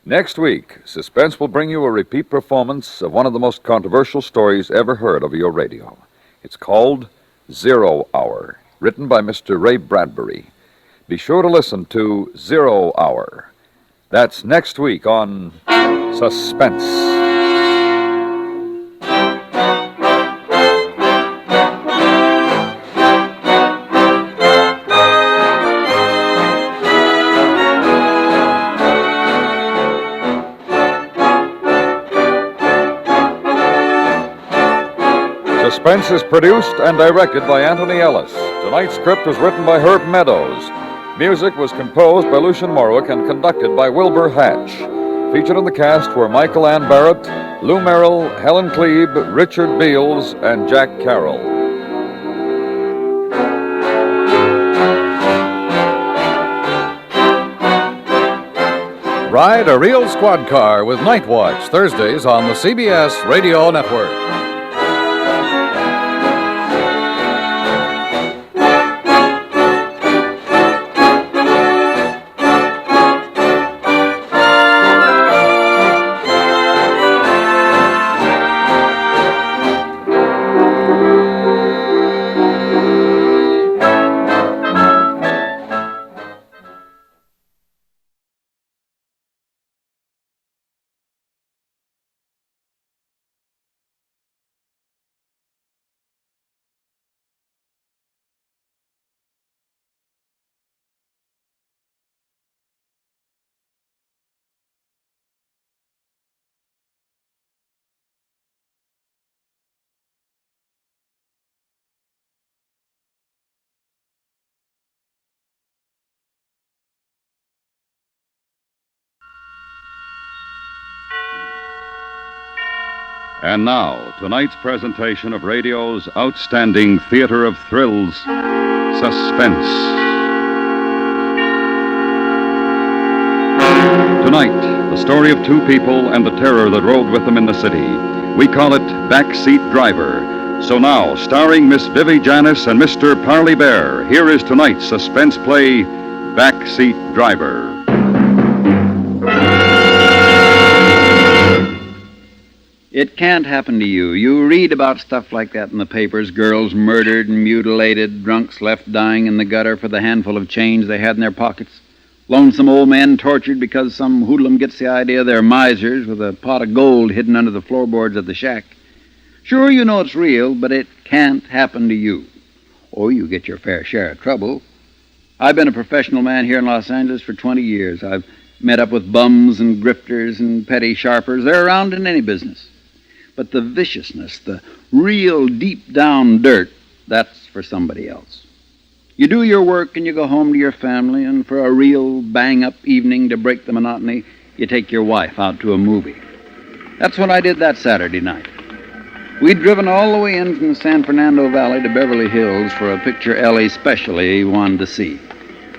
Next week, Suspense will bring you a repeat performance of one of the most controversial stories ever heard over your radio. It's called 0 Hour, written by Mr. Ray Bradbury. Be sure to listen to 0 Hour. That's next week on Suspense. Suspense is produced and directed by Anthony Ellis. Tonight's script was written by Herb Meadows. Music was composed by Lucien Morwick and conducted by Wilbur Hatch. Featured in the cast were Michael Ann Barrett, Lou Merrill, Helen Klebe, Richard Beals, and Jack Carroll. Ride a real squad car with Night Watch, Thursdays on the CBS Radio Network. And now, tonight's presentation of radio's outstanding theater of thrills, Suspense. Tonight, the story of two people and the terror that rode with them in the city. We call it Backseat Driver. So now, starring Miss Vivi Janis and Mr. Parley Bear, here is tonight's suspense play, Backseat Driver. It can't happen to you. You read about stuff like that in the papers. Girls murdered and mutilated, drunks left dying in the gutter for the handful of change they had in their pockets, lonesome old men tortured because some hoodlum gets the idea they're misers with a pot of gold hidden under the floorboards of the shack. Sure, you know it's real, but it can't happen to you. Or you get your fair share of trouble. I've been a professional man here in Los Angeles for 20 years. I've met up with bums and grifters and petty sharpers. They're around in any business. But the viciousness, the real deep-down dirt, that's for somebody else. You do your work and you go home to your family, and for a real bang-up evening to break the monotony, you take your wife out to a movie. That's what I did that Saturday night. We'd driven all the way in from the San Fernando Valley to Beverly Hills for a picture Ellie especially wanted to see.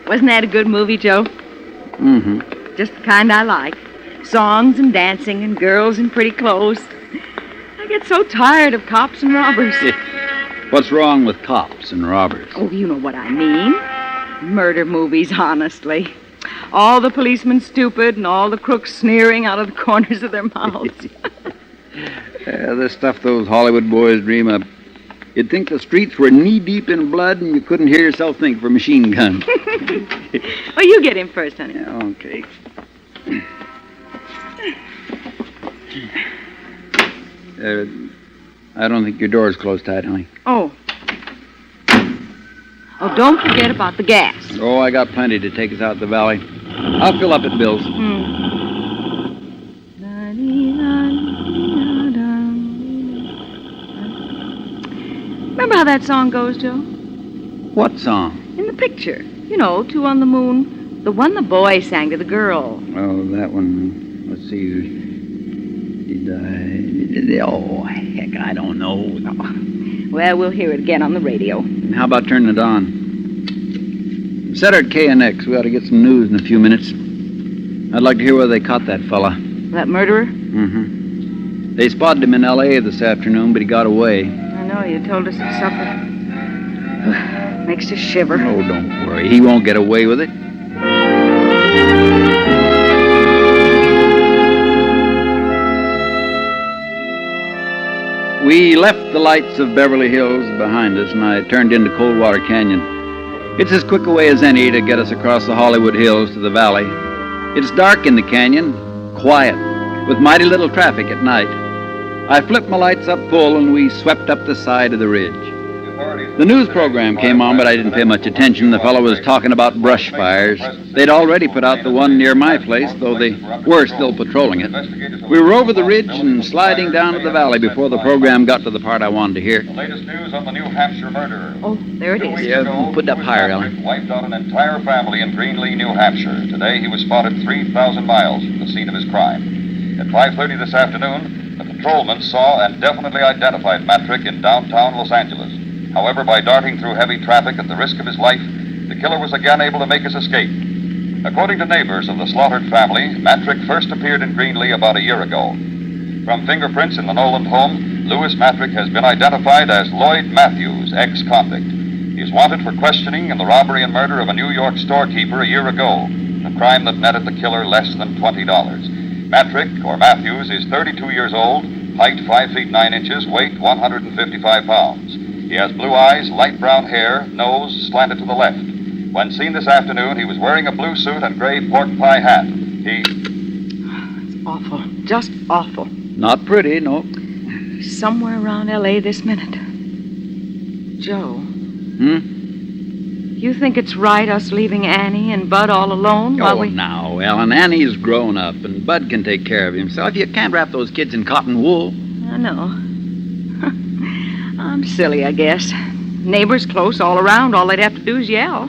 Wasn't that a good movie, Joe? Mm-hmm. Just the kind I like. Songs and dancing and girls in pretty clothes. I get so tired of cops and robbers. What's wrong with cops and robbers? Oh, you know what I mean. Murder movies, honestly. All the policemen stupid and all the crooks sneering out of the corners of their mouths. The stuff those Hollywood boys dream up. You'd think the streets were knee-deep in blood and you couldn't hear yourself think for a machine gun. Oh, you get him first, honey. Yeah, okay. I don't think your door's closed tight, honey. Oh. Oh, don't forget about the gas. Oh, I got plenty to take us out the valley. I'll fill up at Bill's. Remember how that song goes, Joe? What song? In the picture. You know, Two on the Moon. The one the boy sang to the girl. Oh, that one. Let's see. Oh, heck, I don't know. Well, we'll hear it again on the radio. How about turning it on? Set her at KNX. We ought to get some news in a few minutes. I'd like to hear whether they caught that fella. That murderer? Mm-hmm. They spotted him in L.A. this afternoon, but he got away. I know, you told us at supper. Makes us shiver. Oh, don't worry. He won't get away with it. We left the lights of Beverly Hills behind us, and I turned into Coldwater Canyon. It's as quick a way as any to get us across the Hollywood Hills to the valley. It's dark in the canyon, quiet, with mighty little traffic at night. I flipped my lights up full, and we swept up the side of the ridge. The news program came on, but I didn't pay much attention. The fellow was talking about brush fires. They'd already put out the one near my place, though they were still patrolling it. We were over the ridge and sliding down to the valley before the program got to the part I wanted to hear. The latest news on the New Hampshire murderer. Oh, there it is. Yeah, put it up higher, Ellen. Wiped out an entire family in Greenlee, New Hampshire. Today he was spotted 3,000 miles from the scene of his crime. At 5:30 this afternoon, the patrolman saw and definitely identified Matrick in downtown Los Angeles. However, by darting through heavy traffic at the risk of his life, the killer was again able to make his escape. According to neighbors of the slaughtered family, Matrick first appeared in Greenlee about a year ago. From fingerprints in the Noland home, Louis Matrick has been identified as Lloyd Matthews, ex-convict. He is wanted for questioning in the robbery and murder of a New York storekeeper a year ago, a crime that netted the killer less than $20. Matrick, or Matthews, is 32 years old, height 5 feet 9 inches, weight 155 pounds. He has blue eyes, light brown hair, nose slanted to the left. When seen this afternoon, he was wearing a blue suit and gray pork pie hat. It's awful. Just awful. Not pretty, no. Somewhere around L.A. this minute. Joe. You think it's right us leaving Annie and Bud all alone while we... now, Ellen. Annie's grown up, and Bud can take care of himself. You can't wrap those kids in cotton wool. I know. I'm silly, I guess. Neighbors close all around. All they'd have to do is yell.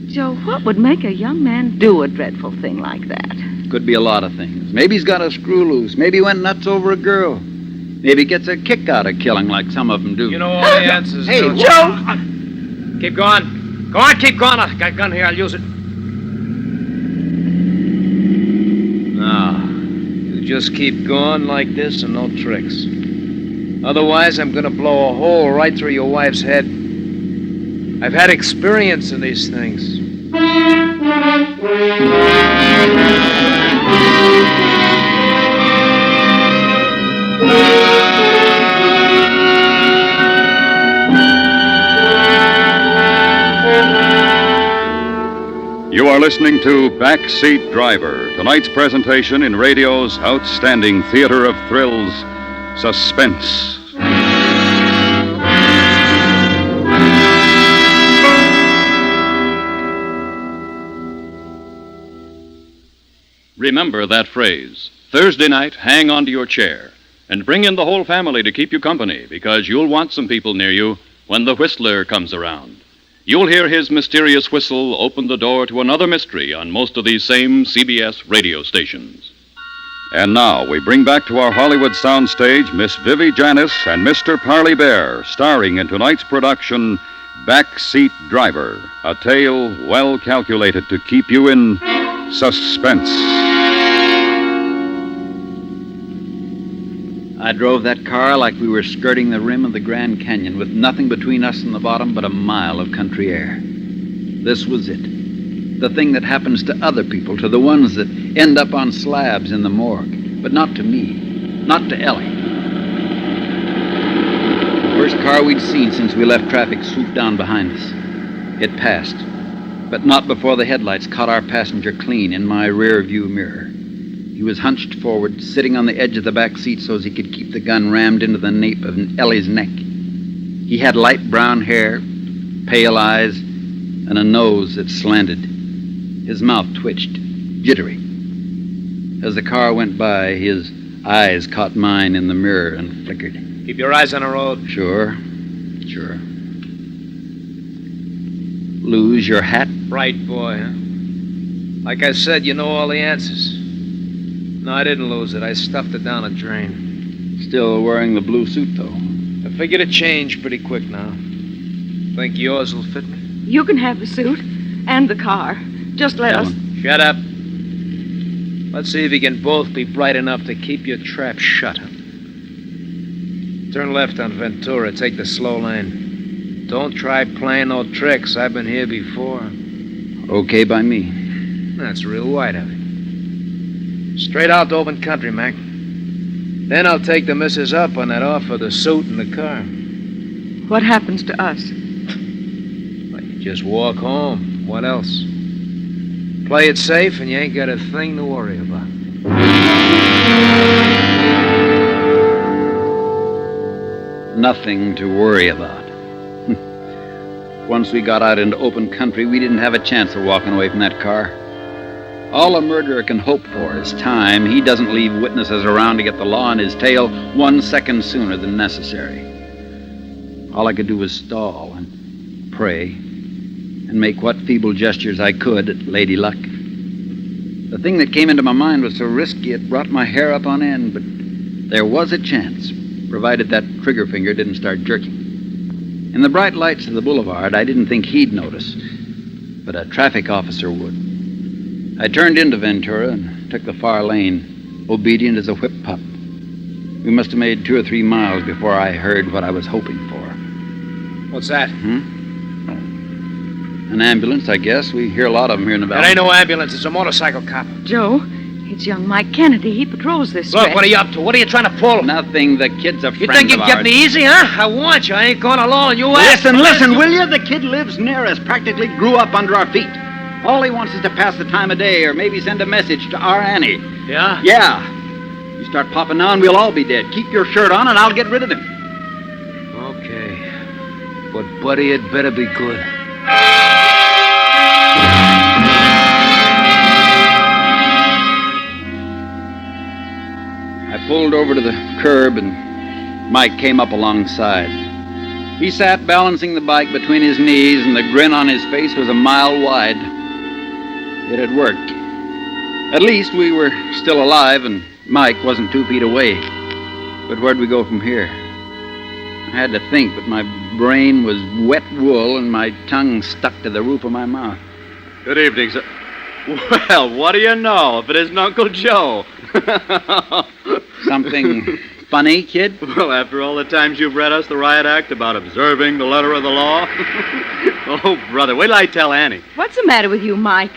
Joe, what would make a young man do a dreadful thing like that? Could be a lot of things. Maybe he's got a screw loose. Maybe he went nuts over a girl. Maybe he gets a kick out of killing like some of them do. You know all the answers. Hey, don't you? Joe! Keep going. Go on, keep going. I got a gun here. I'll use it. Now, you just keep going like this and no tricks. Otherwise, I'm going to blow a hole right through your wife's head. I've had experience in these things. You are listening to Backseat Driver, tonight's presentation in radio's outstanding theater of thrills, Suspense. Remember that phrase. Thursday night, hang on to your chair. And bring in the whole family to keep you company, because you'll want some people near you when the Whistler comes around. You'll hear his mysterious whistle open the door to another mystery on most of these same CBS radio stations. And now we bring back to our Hollywood soundstage Miss Vivi Janice and Mr. Parley Bear, starring in tonight's production, Backseat Driver, a tale well calculated to keep you in suspense. I drove that car like we were skirting the rim of the Grand Canyon with nothing between us and the bottom but a mile of country air. This was it. The thing that happens to other people, to the ones that end up on slabs in the morgue. But not to me. Not to Ellie. The first car we'd seen since we left traffic swooped down behind us. It passed, but not before the headlights caught our passenger clean in my rear view mirror. He was hunched forward, sitting on the edge of the back seat so as he could keep the gun rammed into the nape of Ellie's neck. He had light brown hair, pale eyes, and a nose that slanted. His mouth twitched, jittery. As the car went by, his eyes caught mine in the mirror and flickered. Keep your eyes on the road. Sure. Lose your hat? Bright boy, huh? Like I said, you know all the answers. No, I didn't lose it. I stuffed it down a drain. Still wearing the blue suit, though. I figured it changed pretty quick now. Think yours will fit me? You can have the suit and the car. Just let us... Shut up. Let's see if you can both be bright enough to keep your trap shut. Turn left on Ventura. Take the slow lane. Don't try playing no tricks. I've been here before. Okay by me. That's real white of you. Straight out to open country, Mac. Then I'll take the missus up on that offer, the suit and the car. What happens to us? Well, you just walk home. What else? Play it safe and you ain't got a thing to worry about. Nothing to worry about. Once we got out into open country, we didn't have a chance of walking away from that car. All a murderer can hope for is time. He doesn't leave witnesses around to get the law on his tail 1 second sooner than necessary. All I could do was stall and pray and make what feeble gestures I could at Lady Luck. The thing that came into my mind was so risky it brought my hair up on end, but there was a chance, provided that trigger finger didn't start jerking. In the bright lights of the boulevard, I didn't think he'd notice, but a traffic officer would. I turned into Ventura and took the far lane, obedient as a whip pup. We must have made 2 or 3 miles before I heard what I was hoping for. What's that? An ambulance, I guess. We hear a lot of them here in the valley. That ain't no ambulance. It's a motorcycle cop. Joe, it's young Mike Kennedy. He patrols this Look, stretch. what are you up to? What are you trying to pull? Nothing. The kid's a You friend think you of can get ours. me easy, huh? I want you. I ain't going alone. You asked. Listen, will you? The kid lives near us, practically grew up under our feet. All he wants is to pass the time of day or maybe send a message to our Annie. Yeah? Yeah. You start popping now and we'll all be dead. Keep your shirt on and I'll get rid of him. Okay. But, buddy, it better be good. I pulled over to the curb and Mike came up alongside. He sat balancing the bike between his knees and the grin on his face was a mile wide. It had worked. At least we were still alive and Mike wasn't 2 feet away. But where'd we go from here? I had to think, but my brain was wet wool and my tongue stuck to the roof of my mouth. Good evening, sir. Well, what do you know if it isn't Uncle Joe? Something funny, kid? Well, after all the times you've read us the riot act about observing the letter of the law. Oh, brother, wait till I tell Annie. What's the matter with you, Mike?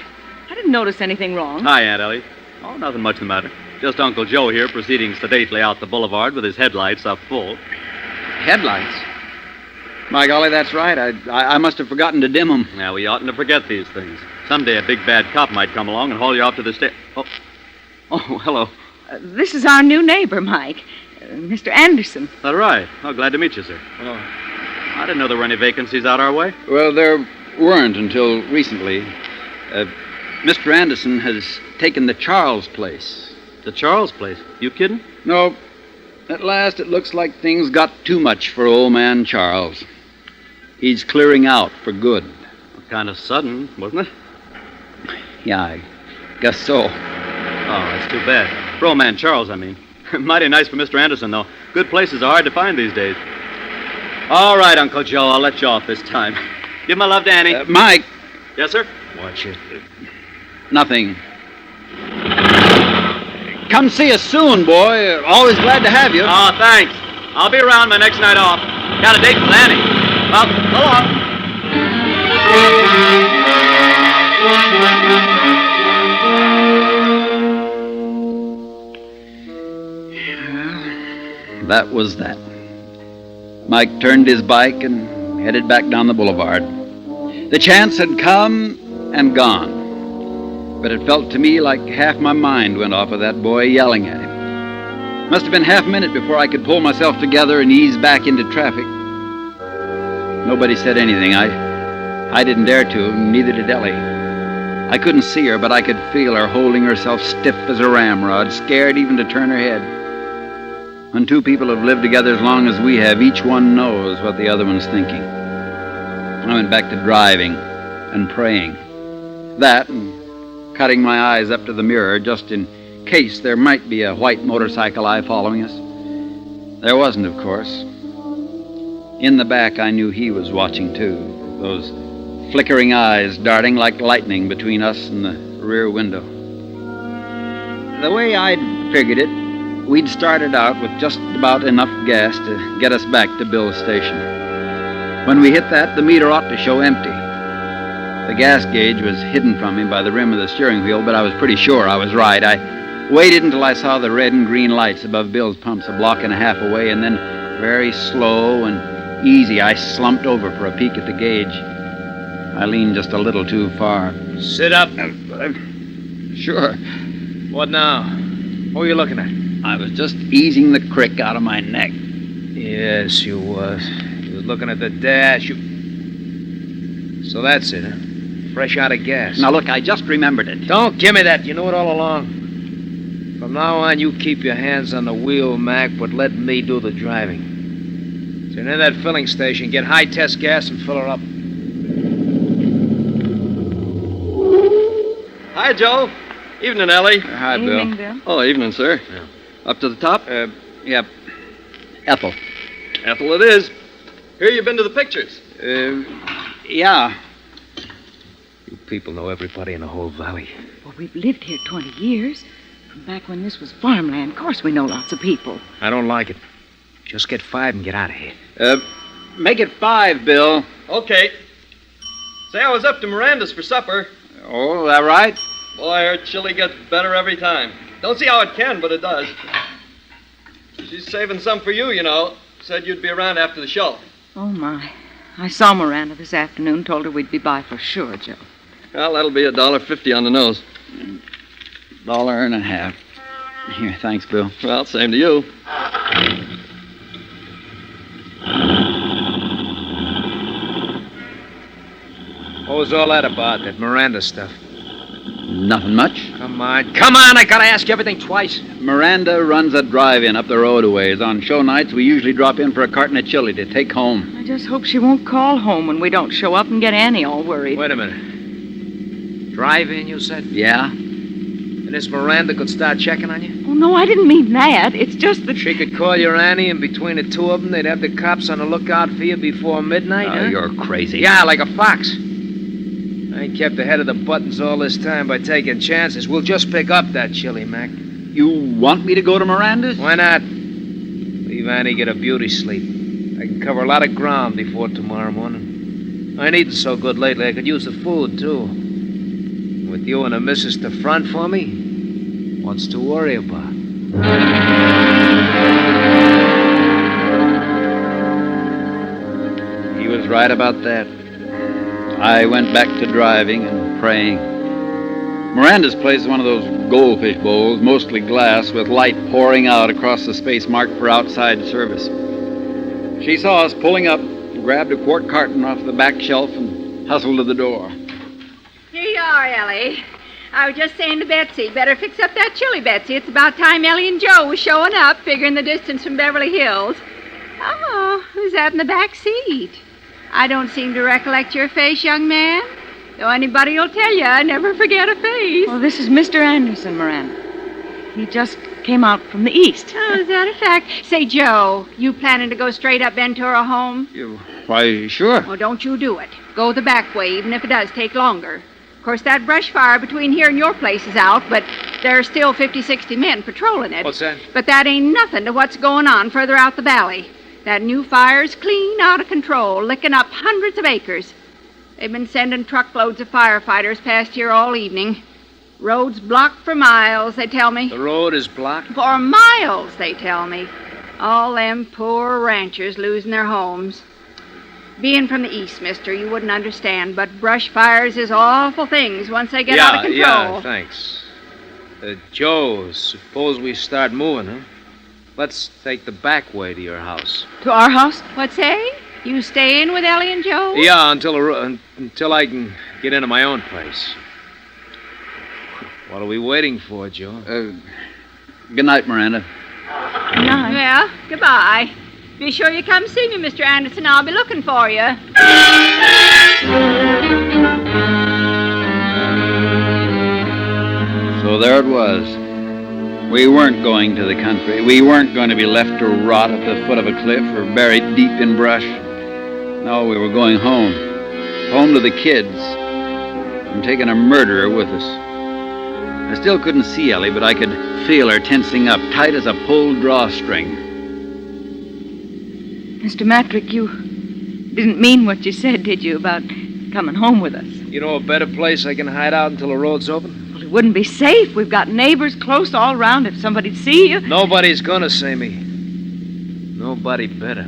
I didn't notice anything wrong. Hi, Aunt Ellie. Oh, nothing much the matter. Just Uncle Joe here proceeding sedately out the boulevard with his headlights up full. Headlights? My golly, that's right. I must have forgotten to dim them. Now, we oughtn't to forget these things. Someday a big bad cop might come along and haul you off to the Oh, hello. This is our new neighbor, Mike. Mr. Anderson. All right. Oh, glad to meet you, sir. Oh, I didn't know there were any vacancies out our way. Well, there weren't until recently. Mr. Anderson has taken the Charles place. The Charles place? You kidding? No. At last, it looks like things got too much for old man Charles. He's clearing out for good. Kind of sudden, wasn't it? Yeah, I guess so. Oh, that's too bad. For old man Charles, I mean. Mighty nice for Mr. Anderson, though. Good places are hard to find these days. All right, Uncle Joe, I'll let you off this time. Give my love to Annie. Mike. Yes, sir? Watch it. Nothing. Come see us soon, boy. Always glad to have you. Oh, thanks. I'll be around my next night off. Got a date with Annie. Well, so long. That was that. Mike turned his bike and headed back down the boulevard. The chance had come and gone, but it felt to me like half my mind went off of that boy yelling at him. Must have been half a minute before I could pull myself together and ease back into traffic. Nobody said anything. I didn't dare to, neither did Ellie. I couldn't see her, but I could feel her holding herself stiff as a ramrod, scared even to turn her head. When 2 people have lived together as long as we have, each one knows what the other one's thinking. I went back to driving and praying. That and cutting my eyes up to the mirror just in case there might be a white motorcycle eye following us. There wasn't, of course. In the back, I knew he was watching, too. Those flickering eyes darting like lightning between us and the rear window. The way I'd figured it, we'd started out with just about enough gas to get us back to Bill's station. When we hit that, the meter ought to show empty. The gas gauge was hidden from me by the rim of the steering wheel, but I was pretty sure I was right. I waited until I saw the red and green lights above Bill's pumps a block and a half away, and then very slow and easy, I slumped over for a peek at the gauge. I leaned just a little too far. Sit up. Sure. What now? What were you looking at? I was just easing the crick out of my neck. Yes, you was. You was looking at the dash. So that's it, huh? Fresh out of gas. Now, look, I just remembered it. Don't give me that. You knew it all along. From now on, you keep your hands on the wheel, Mac, but let me do the driving. So near that filling station, get high-test gas and fill her up. Hi, Joe. Evening, Ellie. Hi, Bill. Evening, Bill. Oh, evening, sir. Yeah. Up to the top? Yep. Ethel. Ethel it is. Hear you've been to the pictures. Yeah. You people know everybody in the whole valley. Well, we've lived here 20 years. From back when this was farmland. Of course we know lots of people. I don't like it. Just get 5 and get out of here. Make it 5, Bill. Okay. Say, I was up to Miranda's for supper. Oh, that right? Boy, her chili gets better every time. Don't see how it can, but it does. She's saving some for you, you know. Said you'd be around after the show. Oh, my. I saw Miranda this afternoon, told her we'd be by for sure, Joe. Well, that'll be $1.50 on the nose. $1.50. Here, thanks, Bill. Well, same to you. What was all that about, that Miranda stuff? Nothing much. Come on, I gotta ask you everything twice. Miranda runs a drive-in up the road a ways. On show nights, we usually drop in for a carton of chili to take home. I just hope she won't call home when we don't show up and get Annie all worried. Wait a minute. Drive-in, you said? Yeah. And this Miranda could start checking on you? Oh, no, I didn't mean that. It's just that... She could call your Annie, and between the two of them, they'd have the cops on the lookout for you before midnight, huh? You're crazy. Yeah, like a fox. I ain't kept ahead of the buttons all this time by taking chances. We'll just pick up that chili, Mac. You want me to go to Miranda's? Why not? Leave Annie get a beauty sleep. I can cover a lot of ground before tomorrow morning. I ain't eaten so good lately. I could use the food, too. With you and the missus to front for me, what's to worry about? He was right about that. I went back to driving and praying. Miranda's place is one of those goldfish bowls, mostly glass, with light pouring out across the space marked for outside service. She saw us pulling up, grabbed a quart carton off the back shelf, and hustled to the door. Here you are, Ellie. I was just saying to Betsy, better fix up that chili, Betsy. It's about time Ellie and Joe was showing up, figuring the distance from Beverly Hills. Oh, who's that in the back seat? I don't seem to recollect your face, young man. Though anybody will tell you, I never forget a face. Well, this is Mr. Anderson, Miranda. He just came out from the east. Oh, is that a fact? Say, Joe, you planning to go straight up Ventura home? Why, sure. Well, don't you do it. Go the back way, even if it does take longer. Of course, that brush fire between here and your place is out, but there are still 50, 60 men patrolling it. What's that? But that ain't nothing to what's going on further out the valley. That new fire's clean out of control, licking up hundreds of acres. They've been sending truckloads of firefighters past here all evening. Road's blocked for miles, they tell me. The road is blocked? For miles, they tell me. All them poor ranchers losing their homes. Being from the east, mister, you wouldn't understand, but brush fires is awful things once they get out of control. Yeah, thanks. Joe, suppose we start moving, huh? Let's take the back way to your house. To our house? What say? You staying with Ellie and Joe? Yeah, until I can get into my own place. What are we waiting for, Joe? Good night, Miranda. Good night. Well, goodbye. Be sure you come see me, Mr. Anderson. I'll be looking for you. So there it was. We weren't going to the country. We weren't going to be left to rot at the foot of a cliff or buried deep in brush. No, we were going home. Home to the kids. And taking a murderer with us. I still couldn't see Ellie, but I could feel her tensing up, tight as a pulled drawstring. Mr. Matrick, you didn't mean what you said, did you, about coming home with us? You know a better place I can hide out until the road's open? Well, it wouldn't be safe. We've got neighbors close all around if somebody'd see you. Nobody's gonna see me. Nobody better.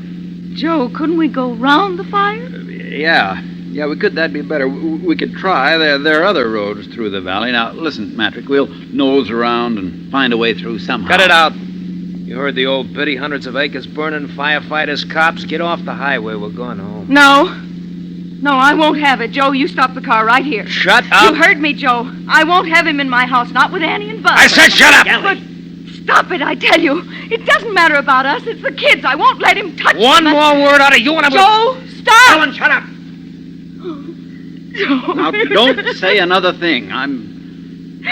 Joe, couldn't we go round the fire? Yeah, we could. That'd be better. We could try. There are other roads through the valley. Now, listen, Matrick, we'll nose around and find a way through somehow. Cut it out. You heard the old biddy, hundreds of acres burning, firefighters, cops. Get off the highway. We're going home. No, I won't have it. Joe, you stop the car right here. Shut up. You heard me, Joe. I won't have him in my house, not with Annie and Bud. I said shut up! But stop it, I tell you. It doesn't matter about us. It's the kids. I won't let him touch them. One more word out of you and I'm Joe, stop! Ellen, shut up! Joe. Now, don't say another thing. I'm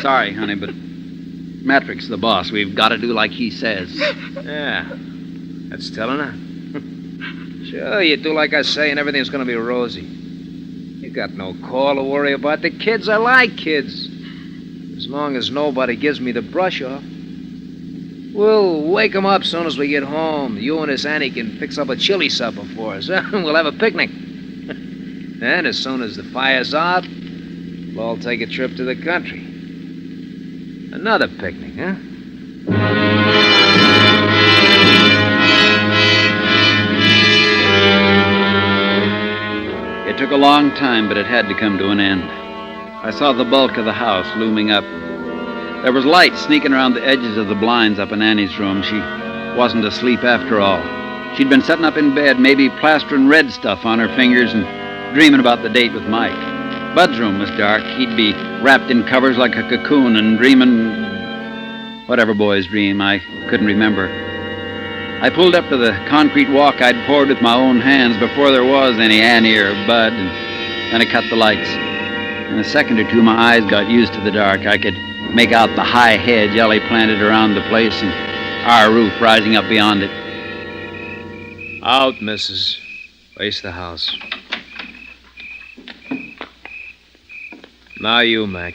sorry, honey, but Matrick's the boss. We've got to do like he says. Yeah, that's telling her. Sure, you do like I say and everything's going to be rosy. You got no call to worry about. The kids are like kids. As long as nobody gives me the brush off. We'll wake them up soon as we get home. You and this Annie can fix up a chili supper for us. We'll have a picnic. And as soon as the fire's out, we'll all take a trip to the country. Another picnic, huh? It took a long time, but it had to come to an end. I saw the bulk of the house looming up. There was light sneaking around the edges of the blinds up in Annie's room. She wasn't asleep after all. She'd been sitting up in bed, maybe plastering red stuff on her fingers and dreaming about the date with Mike. Bud's room was dark. He'd be wrapped in covers like a cocoon and dreaming whatever boys dream. I couldn't remember. I pulled up to the concrete walk I'd poured with my own hands before there was any Annie or Bud, and then I cut the lights. In a second or two, my eyes got used to the dark. I could Make out the high hedge Ellie planted around the place and our roof rising up beyond it. Out, missus. Face the house. Now you, Mac.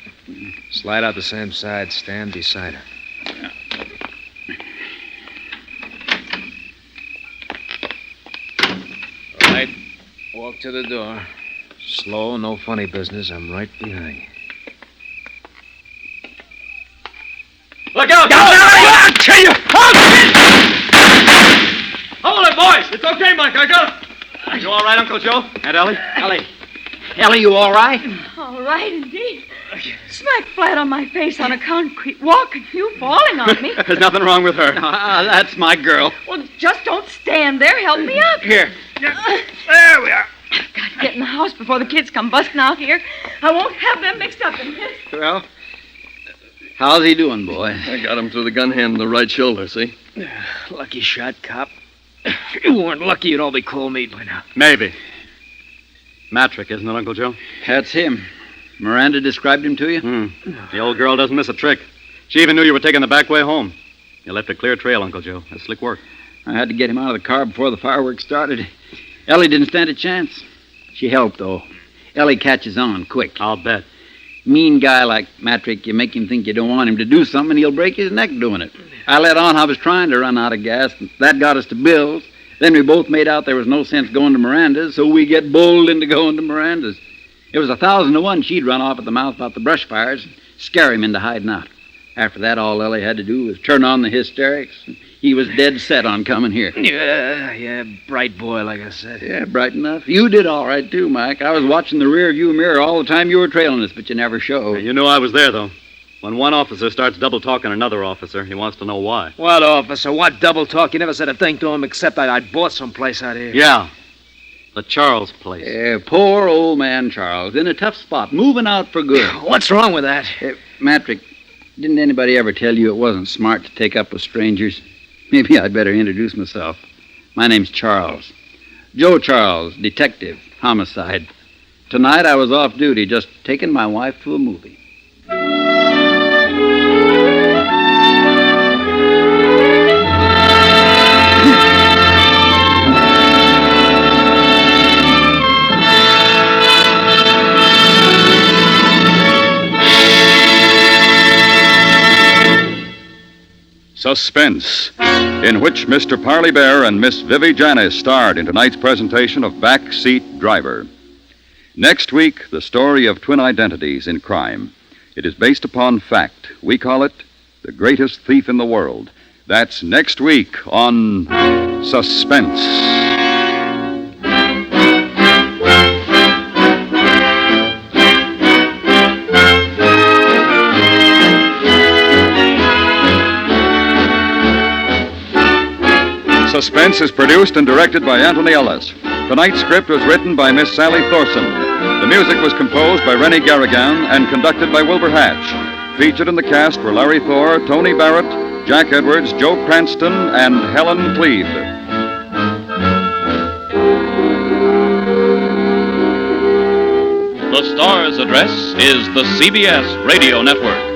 Slide out the same side. Stand beside her. All right. Walk to the door. Slow, no funny business. I'm right behind you. Look out! I'll kill you! Hold it, boys! It's okay, Mike. I got it. You all right, Uncle Joe? And Ellie? Ellie, you all right? All right, indeed. Smack flat on my face on a concrete walk and you falling on me. There's nothing wrong with her. That's my girl. Well, just don't stand there. Help me up. Here. There we are. I've got to get in the house before the kids come busting out here. I won't have them mixed up in this. Well, how's he doing, boy? I got him through the gun hand in the right shoulder, see? Lucky shot, cop. If you weren't lucky, you'd all be cold meat by now. Maybe. Matrick, isn't it, Uncle Joe? That's him. Miranda described him to you? The old girl doesn't miss a trick. She even knew you were taking the back way home. You left a clear trail, Uncle Joe. That's slick work. I had to get him out of the car before the fireworks started. Ellie didn't stand a chance. She helped, though. Ellie catches on quick. I'll bet. Mean guy like Matrick, you make him think you don't want him to do something, he'll break his neck doing it. I let on I was trying to run out of gas, and that got us to Bill's. Then we both made out there was no sense going to Miranda's, so we get bowled into going to Miranda's. It was 1,000 to 1 she'd run off at the mouth about the brush fires and scare him into hiding out. After that, all Ellie had to do was turn on the hysterics. He was dead set on coming here. Yeah, bright boy, like I said. Yeah, bright enough. You did all right, too, Mike. I was watching the rear view mirror all the time you were trailing us, but you never showed. You knew I was there, though. When one officer starts double-talking another officer, he wants to know why. What officer? What double talk? You never said a thing to him except I'd bought someplace out here. Yeah. The Charles place. Yeah, poor old man Charles. In a tough spot. Moving out for good. What's wrong with that? Matrick, didn't anybody ever tell you it wasn't smart to take up with strangers? Maybe I'd better introduce myself. My name's Charles. Joe Charles, detective, homicide. Tonight I was off duty, just taking my wife to a movie. Suspense, in which Mr. Parley Bear and Miss Vivi Janis starred in tonight's presentation of Backseat Driver. Next week, the story of twin identities in crime. It is based upon fact. We call it The Greatest Thief in the World. That's next week on Suspense. Suspense is produced and directed by Anthony Ellis. Tonight's script was written by Miss Sally Thorson. The music was composed by Rennie Garrigan and conducted by Wilbur Hatch. Featured in the cast were Larry Thor, Tony Barrett, Jack Edwards, Joe Cranston, and Helen Cleve. The Star's address is the CBS Radio Network.